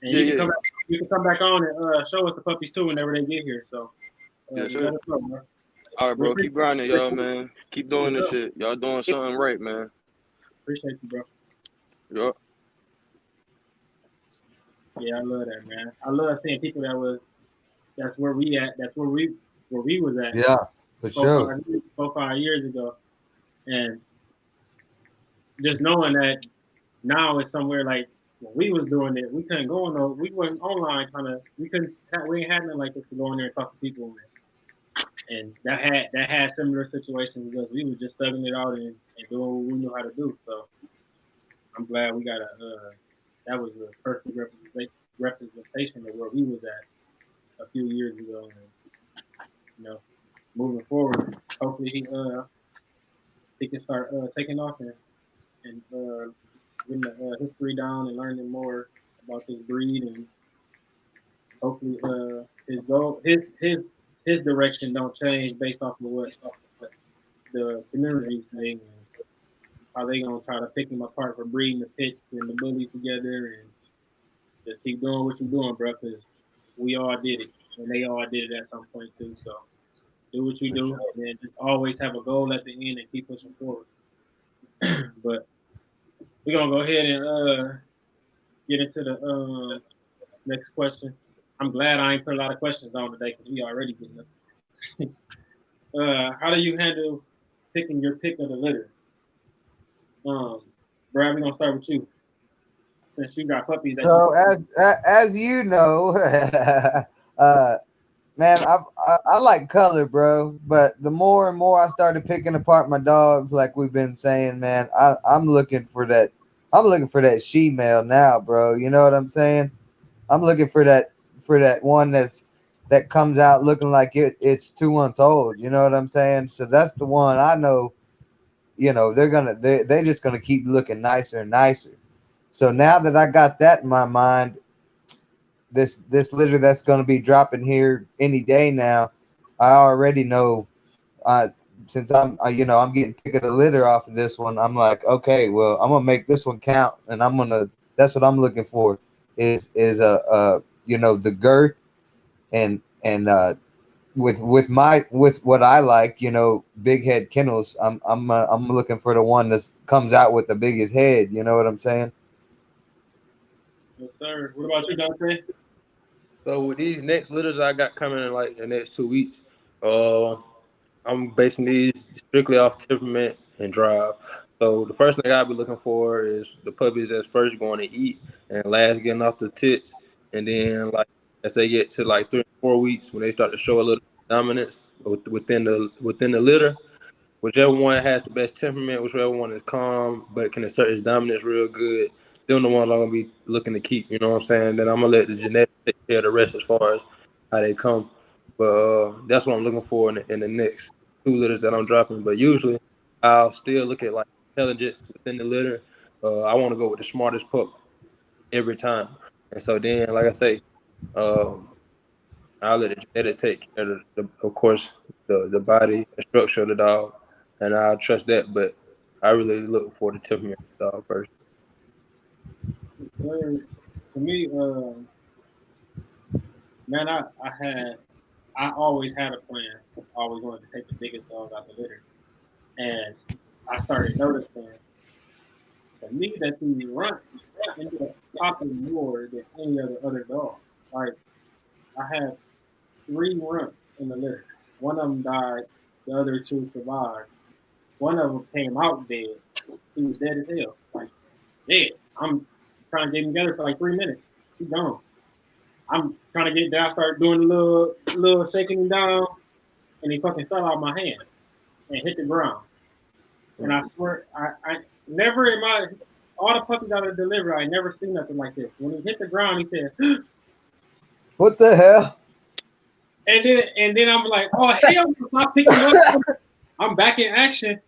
and Yeah, you can yeah. come back. You can come back on and show us the puppies too whenever they get here. So Yeah, just sure. let us know, bro. All right, We bro. Keep grinding, y'all, man. Keep doing this Yes, sir. shit. Y'all doing something right, man. Appreciate you, bro. Yup. Yeah, I love that, man. I love seeing people that's where we at. That's where we was at Yeah, for four, sure. 5 years ago, and just knowing that now it's somewhere like when we was doing it, we couldn't go on no, we wasn't online kind of, we ain't had nothing like this to go in there and talk to people, and that had similar situations because we was just thugging it out and doing what we knew how to do. So I'm glad we got that was a perfect representation of where we was at a few years ago, and moving forward, hopefully he can start taking off and getting the history down and learning more about this breed, and hopefully his goal his direction don't change based off of what the community saying, and how they gonna try to pick him apart for breeding the pits and the bullies together, and just keep doing what you're doing, bro, because we all did it and they all did it at some point too. So do what you For do, sure. and then just always have a goal at the end and keep pushing forward. But we're gonna go ahead and get into the next question. I'm glad I ain't put a lot of questions on today because we already getting them. How do you handle picking your pick of the litter? Brad, we're gonna start with you since you got puppies that you. So as you know, uh, man, I like color, bro. But the more and more I started picking apart my dogs, like we've been saying, man, I'm looking for that. I'm looking for that she-male now, bro. You know what I'm saying? I'm looking for that one that comes out looking like it's 2 months old. You know what I'm saying? So that's the one I know. You know they're just gonna keep looking nicer and nicer. So now that I got that in my mind, this litter that's gonna be dropping here any day now, I already know. Uh, since I'm getting pick of the litter off of this one, I'm like, okay, well, I'm gonna make this one count, and I'm gonna. That's what I'm looking for. Is the girth and with what I like, big head kennels. I'm looking for the one that comes out with the biggest head. You know what I'm saying? Yes, sir. What about you, Dante? So with these next litters I got coming in like the next 2 weeks, I'm basing these strictly off temperament and drive. So the first thing I'll be looking for is the puppies that's first going to eat and last getting off the tits, and then like as they get to like 3 or 4 weeks, when they start to show a little dominance within the litter, whichever one has the best temperament, whichever one is calm but can assert his dominance real good, them the ones I'm gonna be looking to keep. You know what I'm saying? Then I'm gonna let the genetics take care of the rest as far as how they come. But that's what I'm looking for in the next 2 litters that I'm dropping. But usually I'll still look at like intelligence within the litter. I want to go with the smartest pup every time. And so then, like I say, um, I'll let the genetic take care of of course, the body, the structure of the dog, and I'll trust that. But I really look for the temperament of the dog first. to me, man, I always had a plan. I always wanted to take the biggest dog out the litter, and I started noticing to me that these runts ended up popping more than any of the other dogs. Like I had 3 runts in the litter. One of them died. The other 2 survived. One of them came out dead. He was dead as hell. Like dead. I'm trying to get him together for like 3 minutes. He's gone. I'm trying to get down, start doing a little shaking him down, and he fucking fell out of my hand and hit the ground. And I swear, I never in my all the puppies that I delivered, I never seen nothing like this. When he hit the ground, he said, What the hell? and then I'm like, oh hell, stop picking him up. I'm back in action,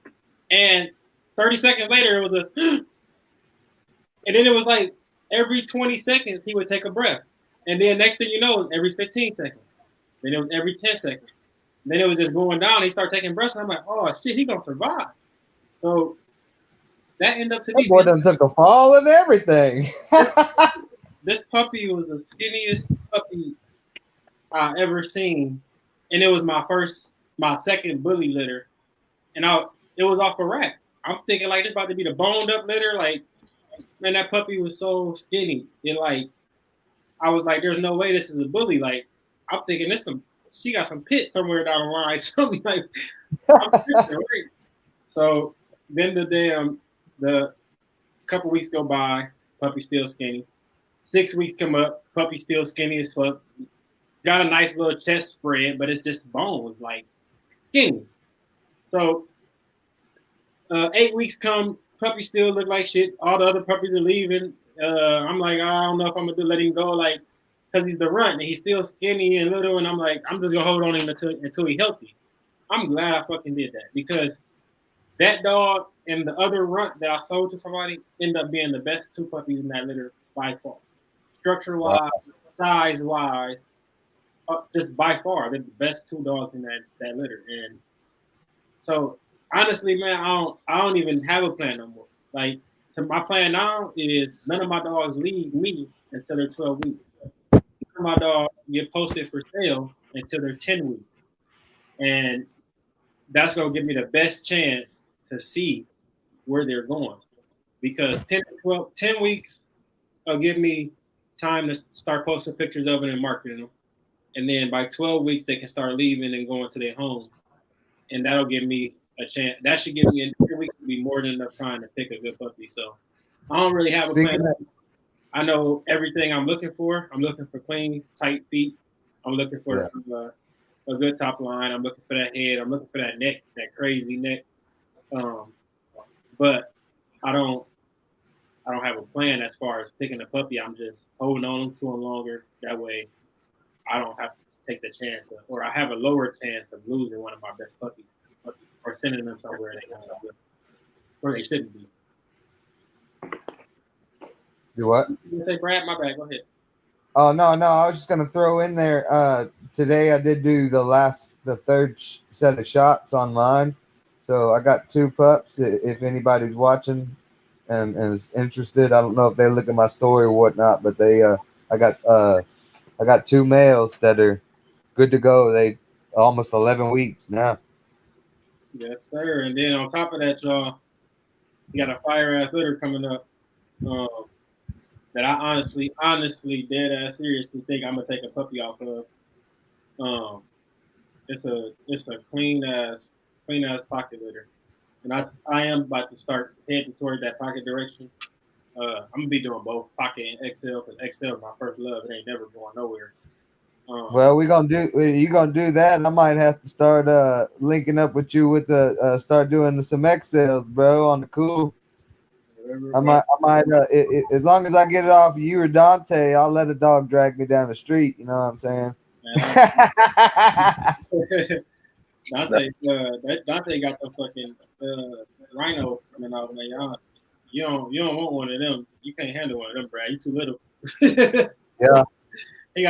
and 30 seconds later, it was a, and then it was like every 20 seconds he would take a breath, and then next thing you know, every 15 seconds, then it was every 10 seconds, then it was just going down. He started taking breaths, and I'm like, oh shit, he gonna survive. So that ended up to That be. boy done took a fall and everything. This puppy was the skinniest puppy I ever seen, and it was my second bully litter, and it was off of rats. I'm thinking like this about to be the boned up litter. Like, man, that puppy was so skinny. I was like, there's no way this is a bully. Like, I'm thinking she got some pit somewhere down the line. Something like, I'm thinking, right? So then the couple weeks go by, puppy still skinny. 6 weeks come up, puppy still skinny as fuck. Got a nice little chest spread, but it's just bones, like skinny. So 8 weeks come, puppy still look like shit. All the other puppies are leaving. I'm like, I don't know if I'm gonna let him go, like, cause he's the runt and he's still skinny and little. And I'm like, I'm just gonna hold on him until he's healthy. I'm glad I fucking did that because that dog and the other runt that I sold to somebody ended up being the best 2 puppies in that litter by far. Structure wise, wow. Size wise, just by far, they're the best 2 dogs in that litter. And so honestly, man, I don't even have a plan no more. Like, my plan now is none of my dogs leave me until they're 12 weeks. None of my dogs get posted for sale until they're 10 weeks. And that's going to give me the best chance to see where they're going. Because 10 weeks will give me time to start posting pictures of it and marketing them. And then by 12 weeks, they can start leaving and going to their homes. And that'll give me a chance. That should give me in 10 weeks to be more than enough time to pick a good puppy. So I don't really have a plan. I know everything I'm looking for. I'm looking for clean, tight feet. I'm looking for a good top line. I'm looking for that head. I'm looking for that neck, that crazy neck. But I don't have a plan as far as picking a puppy. I'm just holding on to them longer. That way I don't have to take the chance or I have a lower chance of losing one of my best puppies or sending them somewhere where they shouldn't be. Do what? You say, Brad? My bad. Go ahead. Oh, no. I was just going to throw in there. Today I did do the third set of shots online. So I got 2 pups. If anybody's watching and is interested, I don't know if they look at my story or whatnot, but I got 2 males that are good to go. They almost 11 weeks now. Yes, sir. And then on top of that, y'all, you got a fire ass litter coming up. That I honestly, dead ass seriously think I'm gonna take a puppy off of. It's a clean ass pocket litter, and I am about to start heading toward that pocket direction. I'm gonna be doing both pocket and XL because XL is my first love. It ain't never going nowhere. Well, you gonna do that, and I might have to start linking up with you with start doing some XLs, bro, on the cool. I might as long as I get it off of you or Dante, I'll let a dog drag me down the street. You know what I'm saying? Dante got the fucking rhinos coming out, man. You don't want one of them. You can't handle one of them, Brad. You too little. Yeah. He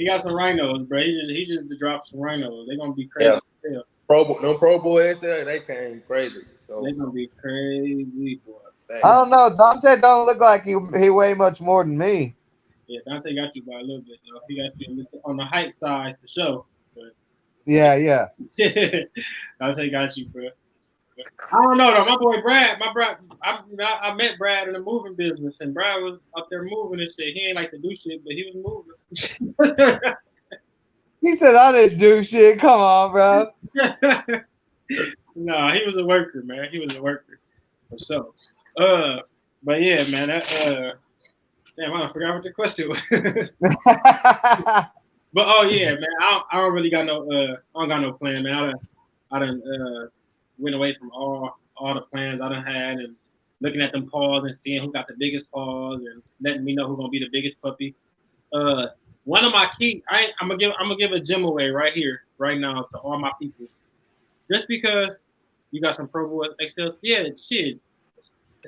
got some rhinos, bro. He just dropped some rhinos. They're gonna be crazy. Yeah. Pro boys, they came crazy. So they're gonna be crazy, boy. I don't know. Dante don't look like he weigh much more than me. Yeah, Dante got you by a little bit, though. He got you on the height side for sure. But Yeah. Dante got you, bro. I don't know though. My boy Brad, I met Brad in the moving business, and Brad was up there moving and shit. He ain't like to do shit, but he was moving. He said I didn't do shit. Come on, bro. No, he was a worker, man. He was a worker for sure. But yeah, man. Damn, I forgot what the question was. But oh yeah, man. I don't really got no. I don't got no plan, man. I done went away from all the plans I done had and looking at them paws and seeing who got the biggest paws and letting me know who's gonna be the biggest puppy. One of my key, I'm gonna give a gem away right here, right now to all my people. Just because you got some Pro Bowl XL, yeah, shit.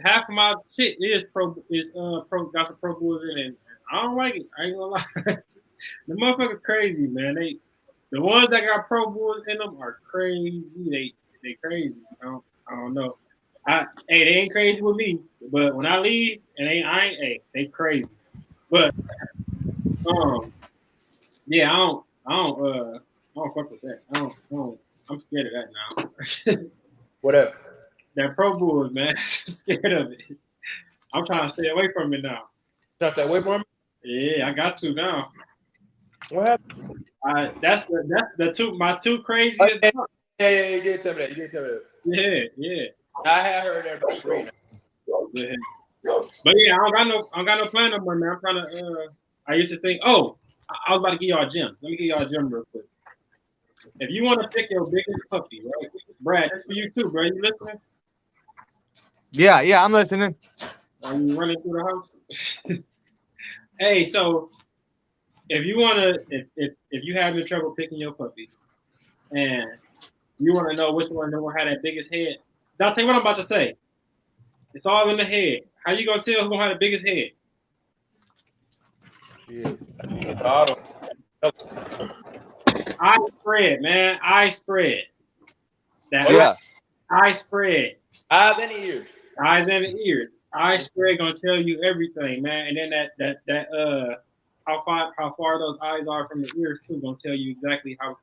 Half of my shit is got some Pro Bowls in it. I don't like it. I ain't gonna lie. The motherfuckers crazy, man. The ones that got Pro Bowls in them are crazy. They crazy. I don't know. They ain't crazy with me, but when I leave and they crazy. But yeah, I don't fuck with that. I don't. I'm scared of that now. Whatever. That Pro Bowls, man. I'm scared of it. I'm trying to stay away from it now. Stop that away from me. Yeah, I got to now. What happened? That's my two craziest. Yeah, you did tell me that. Yeah. I had heard that before. Yeah. But yeah, I don't got no plan no more, man. I'm trying to. I used to think, I was about to give y'all a gem. Let me give y'all a gem real quick. If you want to pick your biggest puppy, right, Brad? That's for you too, bro. You listening? Yeah, I'm listening. Are you running through the house? Hey, so if you if you having trouble picking your puppy, and you want to know which one will have that biggest head, I'll tell you what I'm about to say. It's all in the head. How you gonna tell who's gonna have the biggest head? Yeah. Eye spread, man. Eye spread. Eye spread. Eyes and ears. Eyes and ears. Eye spread gonna tell you everything, man. And then that how far those eyes are from the ears too gonna tell you exactly how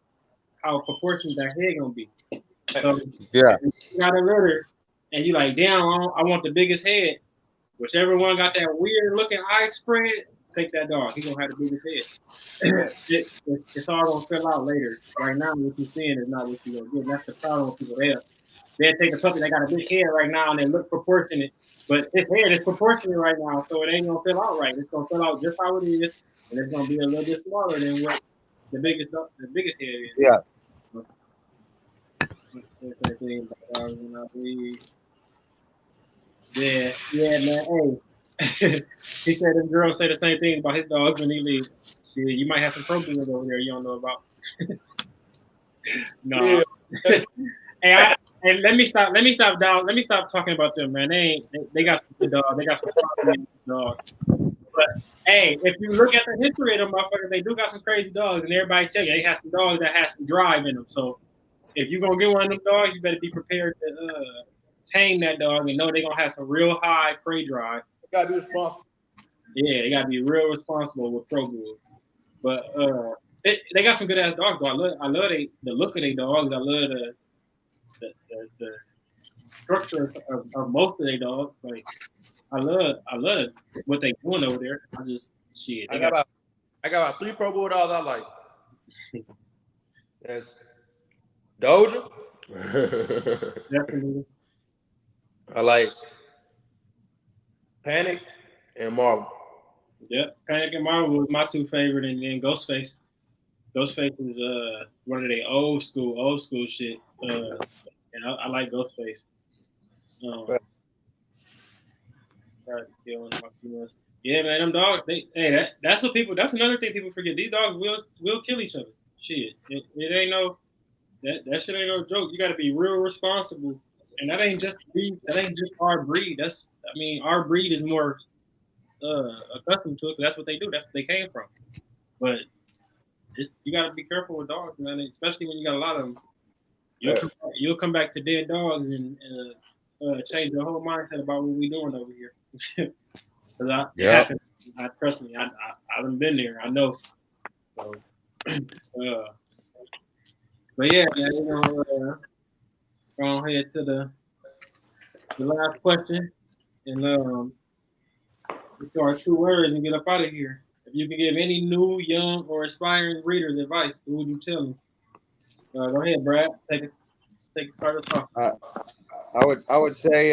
proportionate that head gonna be. So yeah, if you got a litter and you like, damn, I want the biggest head. Whichever one got that weird looking eye spread, take that dog. He gonna have the biggest head. It's all gonna fill out later. Right now, what you're seeing is not what you're gonna get. And that's the problem with people there. They'll take a puppy that got a big head right now and they look proportionate, but his head is proportionate right now, so it ain't gonna fill out right. It's gonna fill out just how it is, and it's gonna be a little bit smaller than what the biggest head is. Yeah. Yeah, man. Hey, he said this girl say the same thing about his dog when he leaves. Shit, you might have some problems over there you don't know about. No. Yeah. Hey, let me stop talking about them, man. They got some good dogs. They got some quality dogs. But hey, if you look at the history of them motherfuckers, they do got some crazy dogs, and everybody tell you they have some dogs that have some drive in them. So if you're gonna get one of them dogs, you better be prepared to tame that dog and know they're gonna have some real high prey drive. You gotta be responsible. Yeah, they gotta be real responsible with Pro Bulls. But they got some good ass dogs though. I love the look of their dogs. I love the structure of most of their dogs. Like I love what they doing over there. I just shit. I got about 3 Pro Bowl dogs I like. That's Doja. Definitely. I like Panic and Marvel. Yep, Panic and Marvel was my two favorite, and then Ghostface. Ghostface is one of their old school shit. And I like Ghostface. Yeah, man, them dogs. That's what people. That's another thing people forget. These dogs will kill each other. Shit, it ain't no that shit ain't no joke. You got to be real responsible, and that ain't just our breed. Our breed is more accustomed to it. That's what they do. That's what they came from. But you got to be careful with dogs, man. Especially when you got a lot of them. You'll come back to dead dogs, and change your whole mindset about what we doing over here. Because it Yep. happens. Trust me, I haven't been there. I know. So, but yeah, man, go ahead to the last question, and it's our 2 words and get up out of here. If you could give any new, young, or aspiring readers advice, who would you tell them? Go ahead, Brad. Start us off. I would say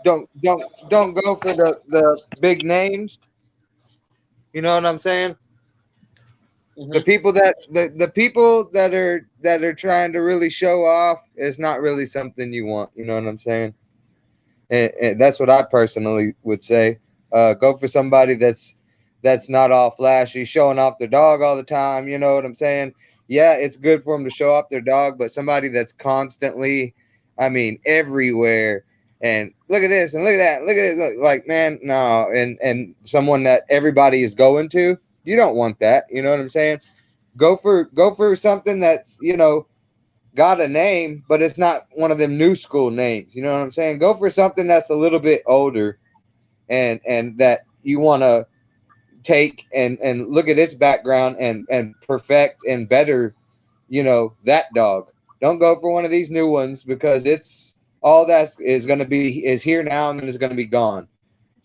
don't go for the big names. You know what I'm saying? The Mm-hmm. people the people that are trying to really show off is not really something you want. You know what I'm saying? And that's what I personally would say. Go for somebody that's not all flashy, showing off their dog all the time. You know what I'm saying? Yeah, it's good for them to show off their dog, but somebody that's constantly, I mean, everywhere. And look at this and look at that. Look at it. Look, like, man, no. And someone that everybody is going to, you don't want that. You know what I'm saying? Go for something that's, got a name, but it's not one of them new school names. You know what I'm saying? Go for something that's a little bit older and that you want to take and look at its background and perfect and better, that dog. Don't go for one of these new ones because it's all that is going to be is here now and then is going to be gone.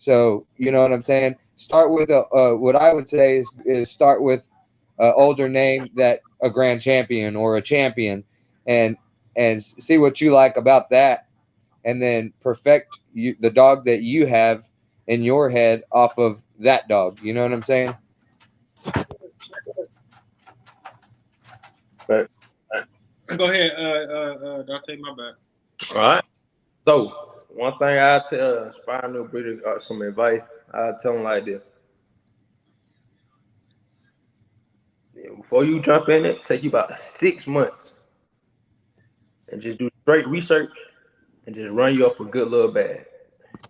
So, you know what I'm saying? Start with what I would say is start with an older name that a grand champion or a champion, and see what you like about that, and then perfect the dog that you have in your head off of that dog. You know what I'm saying? But Go ahead, Dante. My bad. all right. So one thing I tell aspiring new breeder some advice. I tell them like this: before you jump in it, take you about 6 months and just do straight research and just run you up a good little bag.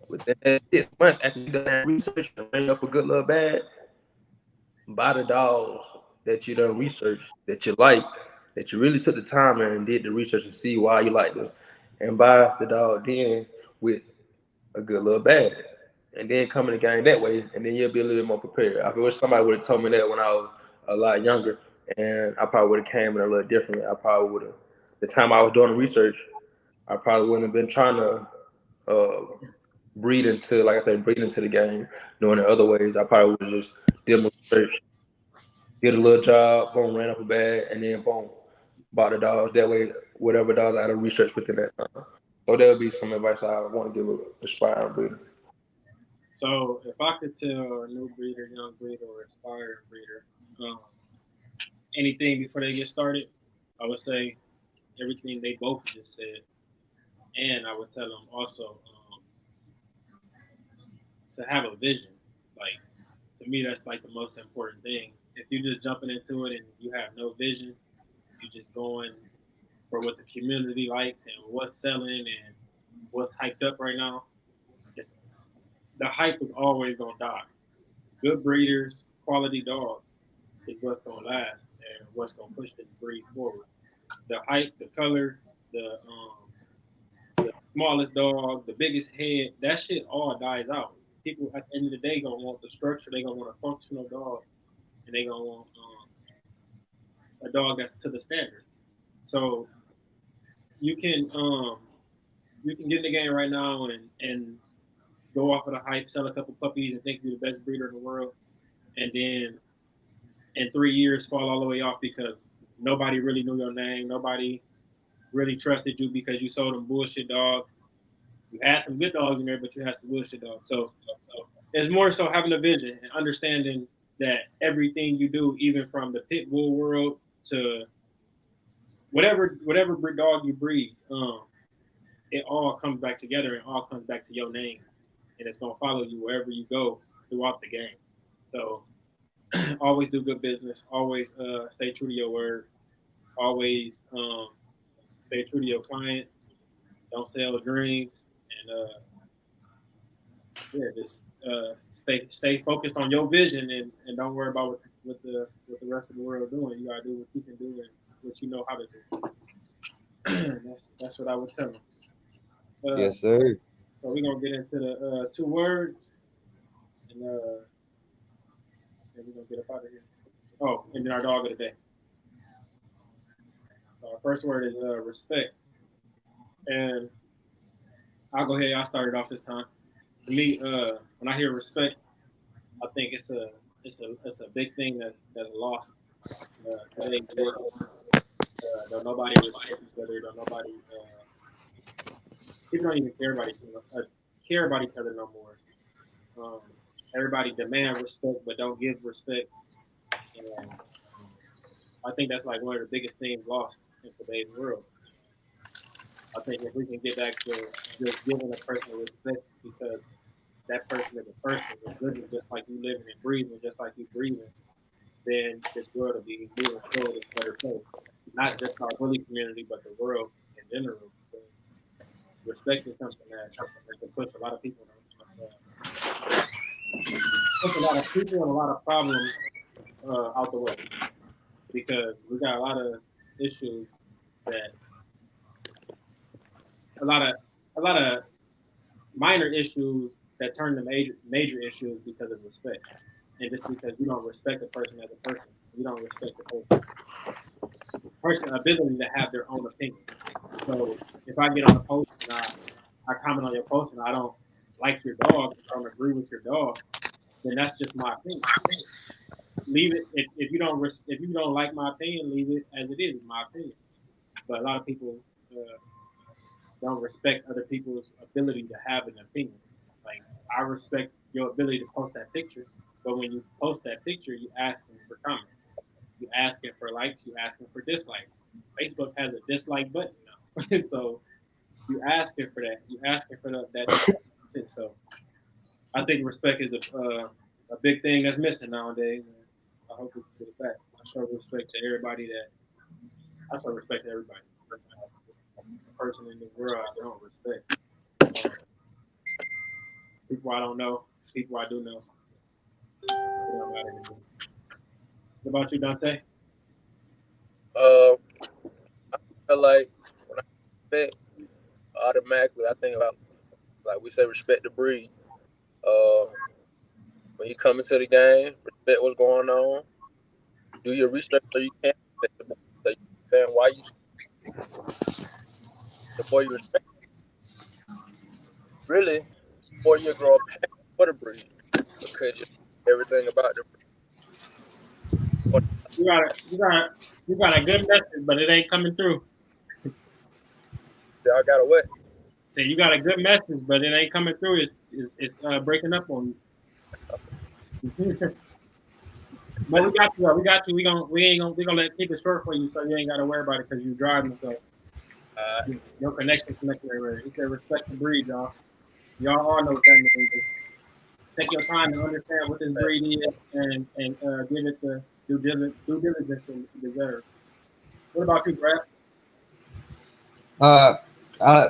Within that 6 months after you done that research and run you up a good little bag, buy the dogs that you done research that you like, that you really took the time and did the research and see why you like this, and buy the dog then with a good little bag, and then come in the game that way, and then you'll be a little bit more prepared. I wish somebody would have told me that when I was a lot younger, and I probably would have came in a little differently. I probably would have. The time I was doing the research, I probably wouldn't have been trying to breed into, like I said, breed into the game, doing it other ways. I probably would have just did my research, did a little job, boom, ran up a bag, and then boom, bought the dogs. That way, whatever dogs I had to research within that time. So that would be some advice I want to give a aspiring breeder. So, if I could tell a new breeder, young breeder, or aspiring breeder anything before they get started, I would say everything they both just said, and I would tell them also to have a vision. Like, to me, that's like the most important thing. If you're just jumping into it and you have no vision, you're just going for what the community likes and what's selling and what's hyped up right now. It's, the hype is always gonna die. Good breeders, quality dogs is what's gonna last and what's gonna push this breed forward. The height, the color, the smallest dog, the biggest head, that shit all dies out. People at the end of the day gonna want the structure. They gonna want a functional dog, and they gonna want a dog that's to the standard. So you can get in the game right now and go off of the hype, sell a couple puppies, and think you're the best breeder in the world, and then in 3 years fall all the way off because nobody really knew your name, nobody really trusted you because you sold them bullshit dogs. You had some good dogs in there, but you had some bullshit dogs. So it's more so having a vision and understanding that everything you do, even from the pit bull world to whatever dog you breed, it all comes back together and all comes back to your name, and it's gonna follow you wherever you go throughout the game. So always do good business. Always stay true to your word. Always stay true to your clients. Don't sell dreams, and yeah, just stay focused on your vision and don't worry about what the rest of the world doing. You gotta do what you can do and what you know how to do. That's what I would tell them. Yes, sir. So we're gonna get into the 2 words, and then we're gonna get up out of here. Oh, and then our dog of the day. So our first word is respect, and I'll go ahead. I'll start it off this time. To me, when I hear respect, I think it's a big thing that's lost today's world. Don't nobody respect each other. Don't nobody people don't even care about each other no more. Um, everybody demand respect, but don't give respect. And I think that's like one of the biggest things lost in today's world. I think if we can get back to just giving a person respect because that person is a person, is living just like you living and breathing just like you breathing, then this world will be moving forward in a better place. Not just our bully community, but the world in general. Because respect is something that can push a lot of people, push a lot of people and a lot of problems out the way. Because we got a lot of issues that a lot of a lot of minor issues that turn to major issues because of respect, and just because you don't respect the person as a person, you don't respect the person ability to have their own opinion. So if I get on a post and I comment on your post and I don't like your dog, I don't agree with your dog, then that's just my opinion. Leave it if you don't if you don't like my opinion, leave it as it is. My opinion. But a lot of people uh, don't respect other people's ability to have an opinion. Like I respect your ability to post that picture, but when you post that picture, you asking for comments, you asking for likes, you asking for dislikes. Facebook has a dislike button now, so you asking for that, you asking for that. So I think respect is a big thing that's missing nowadays. And I hope we can get it back. I show respect to everybody that I show respect to everybody. A person in the world I don't respect. People I don't know, people I do know. It don't matter to me. What about you, Dante? Uh, I feel like when I respect, automatically I think about like we say respect the breed. Um, when you come into the game, respect what's going on. Do your research so you can respect the breed. So you understand why you the more you respect, really, the more you grow a passion for the breed because you know everything about the breed. You got a you got a good message, but it ain't coming through. I got a what? Say you got a good message, but it ain't coming through. It's breaking up on you. But we got you. We got you. We gonna let keep it short for you, so you ain't gotta worry about it because you driving. So Uh, no connection connected everywhere. He said respect the breed, y'all. Y'all all know what that means. Take your time to understand what this breed is and give it the due diligence it deserves. What about you, Brad? Uh,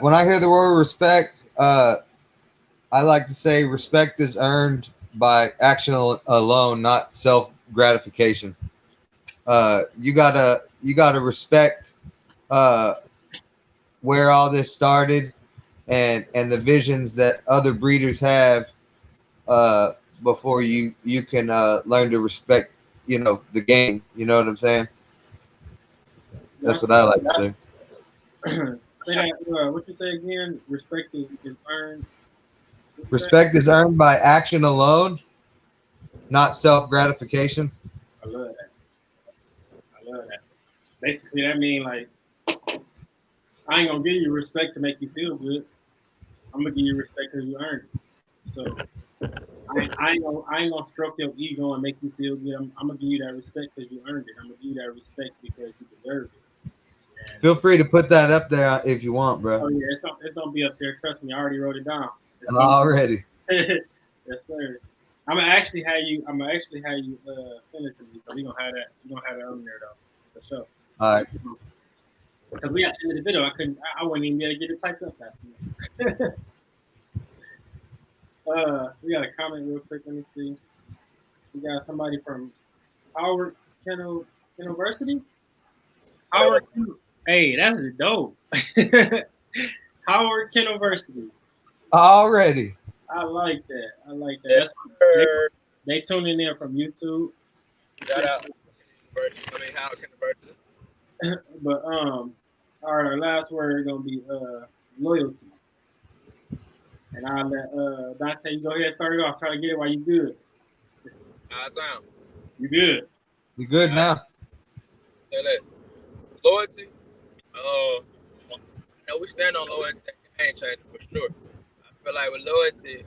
when I hear the word respect, I like to say respect is earned by action alone, not self gratification. You gotta respect uh, where all this started and the visions that other breeders have uh, before you can learn to respect the game. You know what I'm saying? That's Gotcha. what I like to say. Say that. What you say again? Respect is earned. What you say? Respect is earned by action alone, not self gratification. I love that. I love that. Basically, that means like I ain't gonna give you respect to make you feel good. I'm gonna give you respect because you earned it. So I ain't gonna stroke your ego and make you feel good. I'm gonna give you that respect because you earned it. I'm gonna give you that respect because you deserve it. And Feel free to put that up there if you want, bro. oh yeah, it's gonna be up there. Trust me, I already wrote it down. It's gonna Already. yes, sir. I'm gonna actually have you send it to me. So we gonna have that. We gonna have that on there though, for sure. All right. Because we got to end the video. I wouldn't even be able to get it typed up fast enough. We got a comment real quick. Let me see. We got somebody from Howard University. Howard, hey, that's dope. Howard University. Already. I like that. I like that. Yes, sir. They tuning in from YouTube. Shout out. Howard University. But all right, our last word is gonna be loyalty. And I'll let Dante, you go ahead and start it off. Try to get it while you good. How it sound? You good. You good now? Say less. Loyalty. We stand on loyalty. That ain't changing for sure. I feel like with loyalty,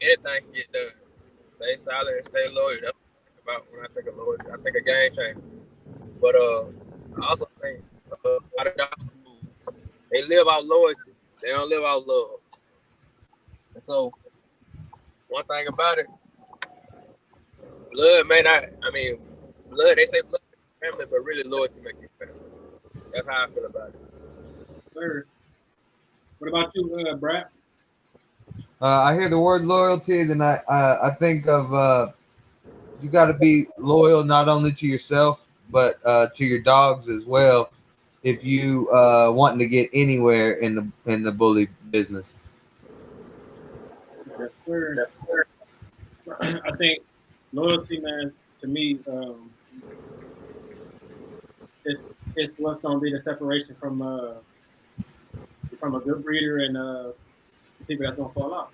anything can get done. Stay solid and stay loyal. That's what I think about when I think of loyalty. I think of game changer. But I also think a lot of dogs, they live out loyalty. They don't live out love. And so, one thing about it, blood may not. Blood. They say blood makes you family, but really loyalty makes you family. That's how I feel about it. Sir. What about you, Brad? I hear the word loyalty, then I think of you got to be loyal not only to yourself but to your dogs as well. If you wanting to get anywhere in the bully business. Yes, sir. I think loyalty, man, to me, it's what's gonna be the separation from a good breeder and the people that's gonna fall out.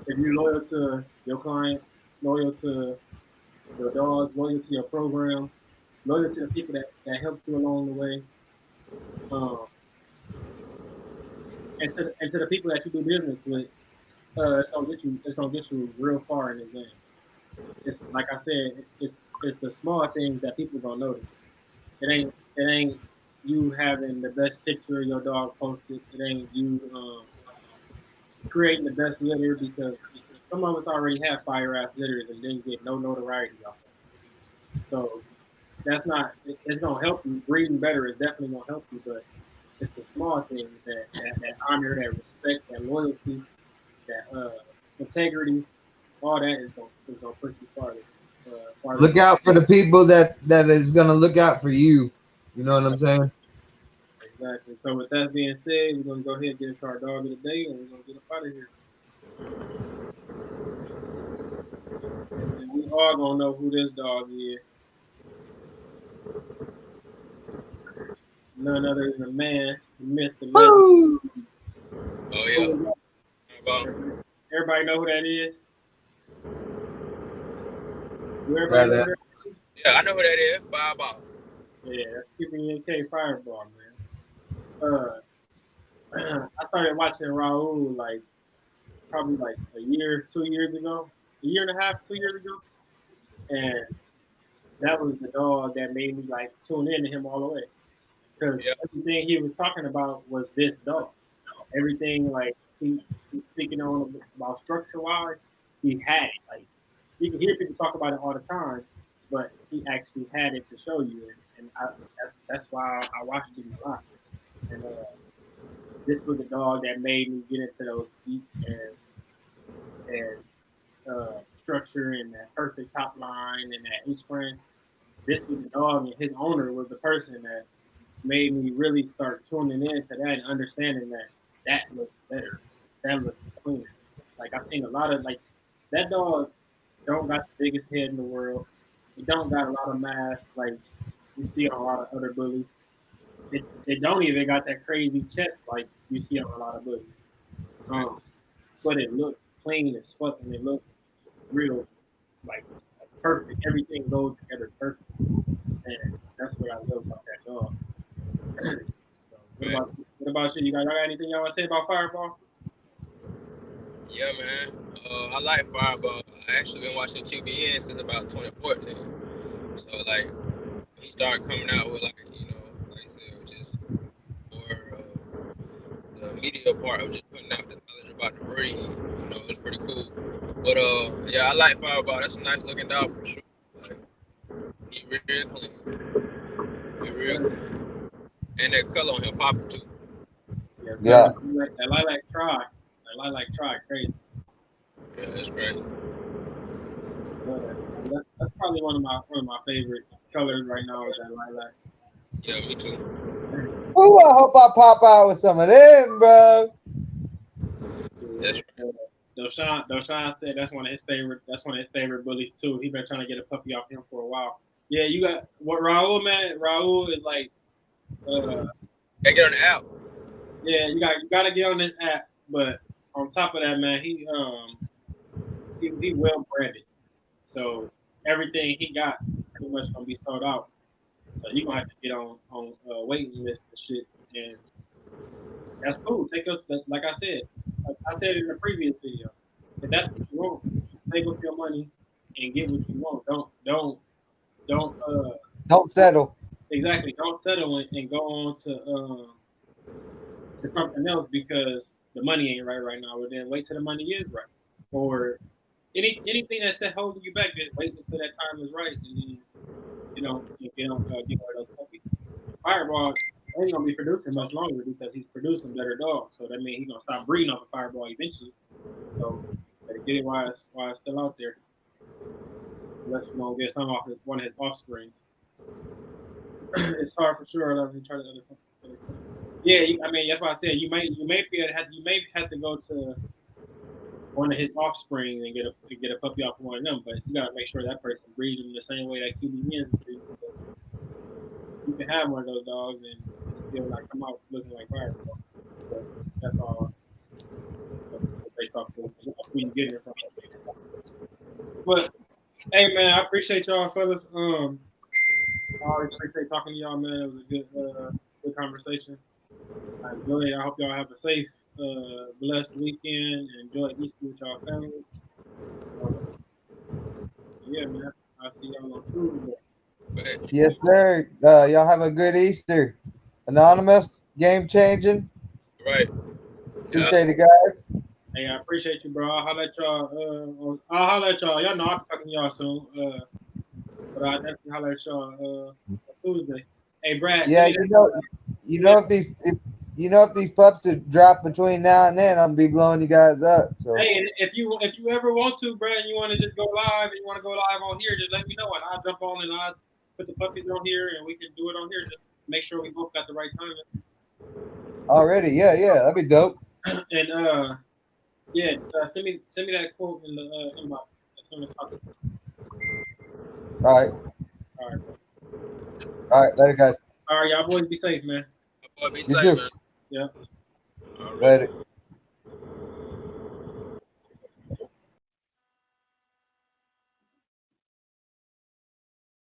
If you're loyal to your client, loyal to your dogs, loyal to your program, loyal to the people that helped you along the way, um, and to the people that you do business with, it's gonna get you real far in this game. It's like I said, it's the small things that people gonna notice. It ain't you having the best picture of your dog posted. It ain't you creating the best litter because some of us already have fire ass litters and didn't get no notoriety off of it. So that's not. It's gonna help you. Breeding better is definitely gonna help you, but it's the small things that honor, that respect, that loyalty, that integrity. All that is gonna push you farther. Look out for the people that is gonna look out for you. You know what I'm saying? Exactly. So with that being said, we're gonna go ahead and get into our dog of the day, and we're gonna get up out of here. And we all gonna know who this dog is. None other than the man, the myth, the legend. Oh yeah. Everybody know who that is? Everybody know that? Yeah, I know who that is. Fireball. Yeah, that's PBNK Fireball, man. I started watching Raul probably like a year, 2 years ago, a year and a half, 2 years ago, and that was the dog that made me like tune in to him all the way because everything he was talking about was this dog. Everything like he's speaking on about structure wise, he had it. Like you can hear people talk about it all the time, but he actually had it to show you, and that's why I watched him a lot. And this was the dog that made me get into those feet and structure and that perfect top line and that H frame. This was the dog, and his owner was the person that made me really start tuning in to that and understanding that looks better, that looks cleaner. Like I've seen a lot of like that dog don't got the biggest head in the world. He don't got a lot of mass like you see on a lot of other bullies. They don't even got that crazy chest like you see on a lot of bullies. But it looks clean as fuck and it looks real like perfect. Everything goes together perfect. And that's what I love about that dog. So what about you? You got anything y'all want to say about Fireball? Yeah, man. I like Fireball. I actually been watching QBN since about 2014. So like, he started coming out with like I said, just more the media part of just putting out the knowledge about the breed. It's pretty cool. But yeah, I like Fireball. That's a nice looking dog for sure. Like, he real clean. He real clean. And that color on him popping too. Yes, yeah. That lilac try crazy. Yeah, that's crazy. That's probably one of my favorite colors right now is that lilac. Yeah, me too. Ooh, I hope I pop out with some of them, bro. That's Doshan said that's one of his favorite. That's one of his favorite bullies too. He been trying to get a puppy off him for a while. Yeah, you got what Raul, man. Raul is like, gotta get on the app. yeah, you got to get on this app. But on top of that, man, he well branded. So everything he got pretty much gonna be sold out. So you gonna have to get on waiting list and shit, and that's cool. Take up like I said, like I said in the previous video. If that's what you want, save up your money and get what you want. Don't Don't settle. exactly don't settle and go on to something else because the money ain't right now. But then wait till the money is right, or anything that's holding you back. Just wait until that time is right, and then get one of those puppies. Fireball ain't gonna be producing much longer because he's producing better dogs. So that means he's gonna stop breeding off a Fireball eventually. So better get it while it's still out there. Unless you gonna get some off one of his offspring. It's hard for sure. I mean, try to yeah, I mean that's why I said you may have to go to one of his offspring and get a puppy off of one of them, but you gotta make sure that person breeds them the same way that QB breeds. You can have one of those dogs and still not come out looking like Fireball. But that's all based off of who you get it from. But hey man, I appreciate y'all fellas. I always appreciate talking to y'all, man. It was a good conversation. I enjoyed it. I hope y'all have a safe, blessed weekend and enjoy Easter with y'all family. Yeah, man. I'll see y'all on Tuesday. Yes, sir. Y'all have a good Easter. Anonymous, game changing. Right. Appreciate it, guys. Hey, I appreciate you, bro. I'll holler at y'all. Y'all know I'll be talking to y'all soon. But I'll definitely holler at y'all on Tuesday. Hey, Brad. Yeah, if these pups would drop between now and then, I'm gonna be blowing you guys up. So hey, and if you ever want to, Brad, and you want to just go live and you want to go live on here, just let me know and I'll jump on and I'll put the puppies on here and we can do it on here. Just make sure we both got the right time. already, yeah, that'd be dope. And send me that quote in the inbox as soon as possible. All right. All right, later, guys. All right, y'all boys be safe, man. Boy, be You safe, too. man. Yeah. Later.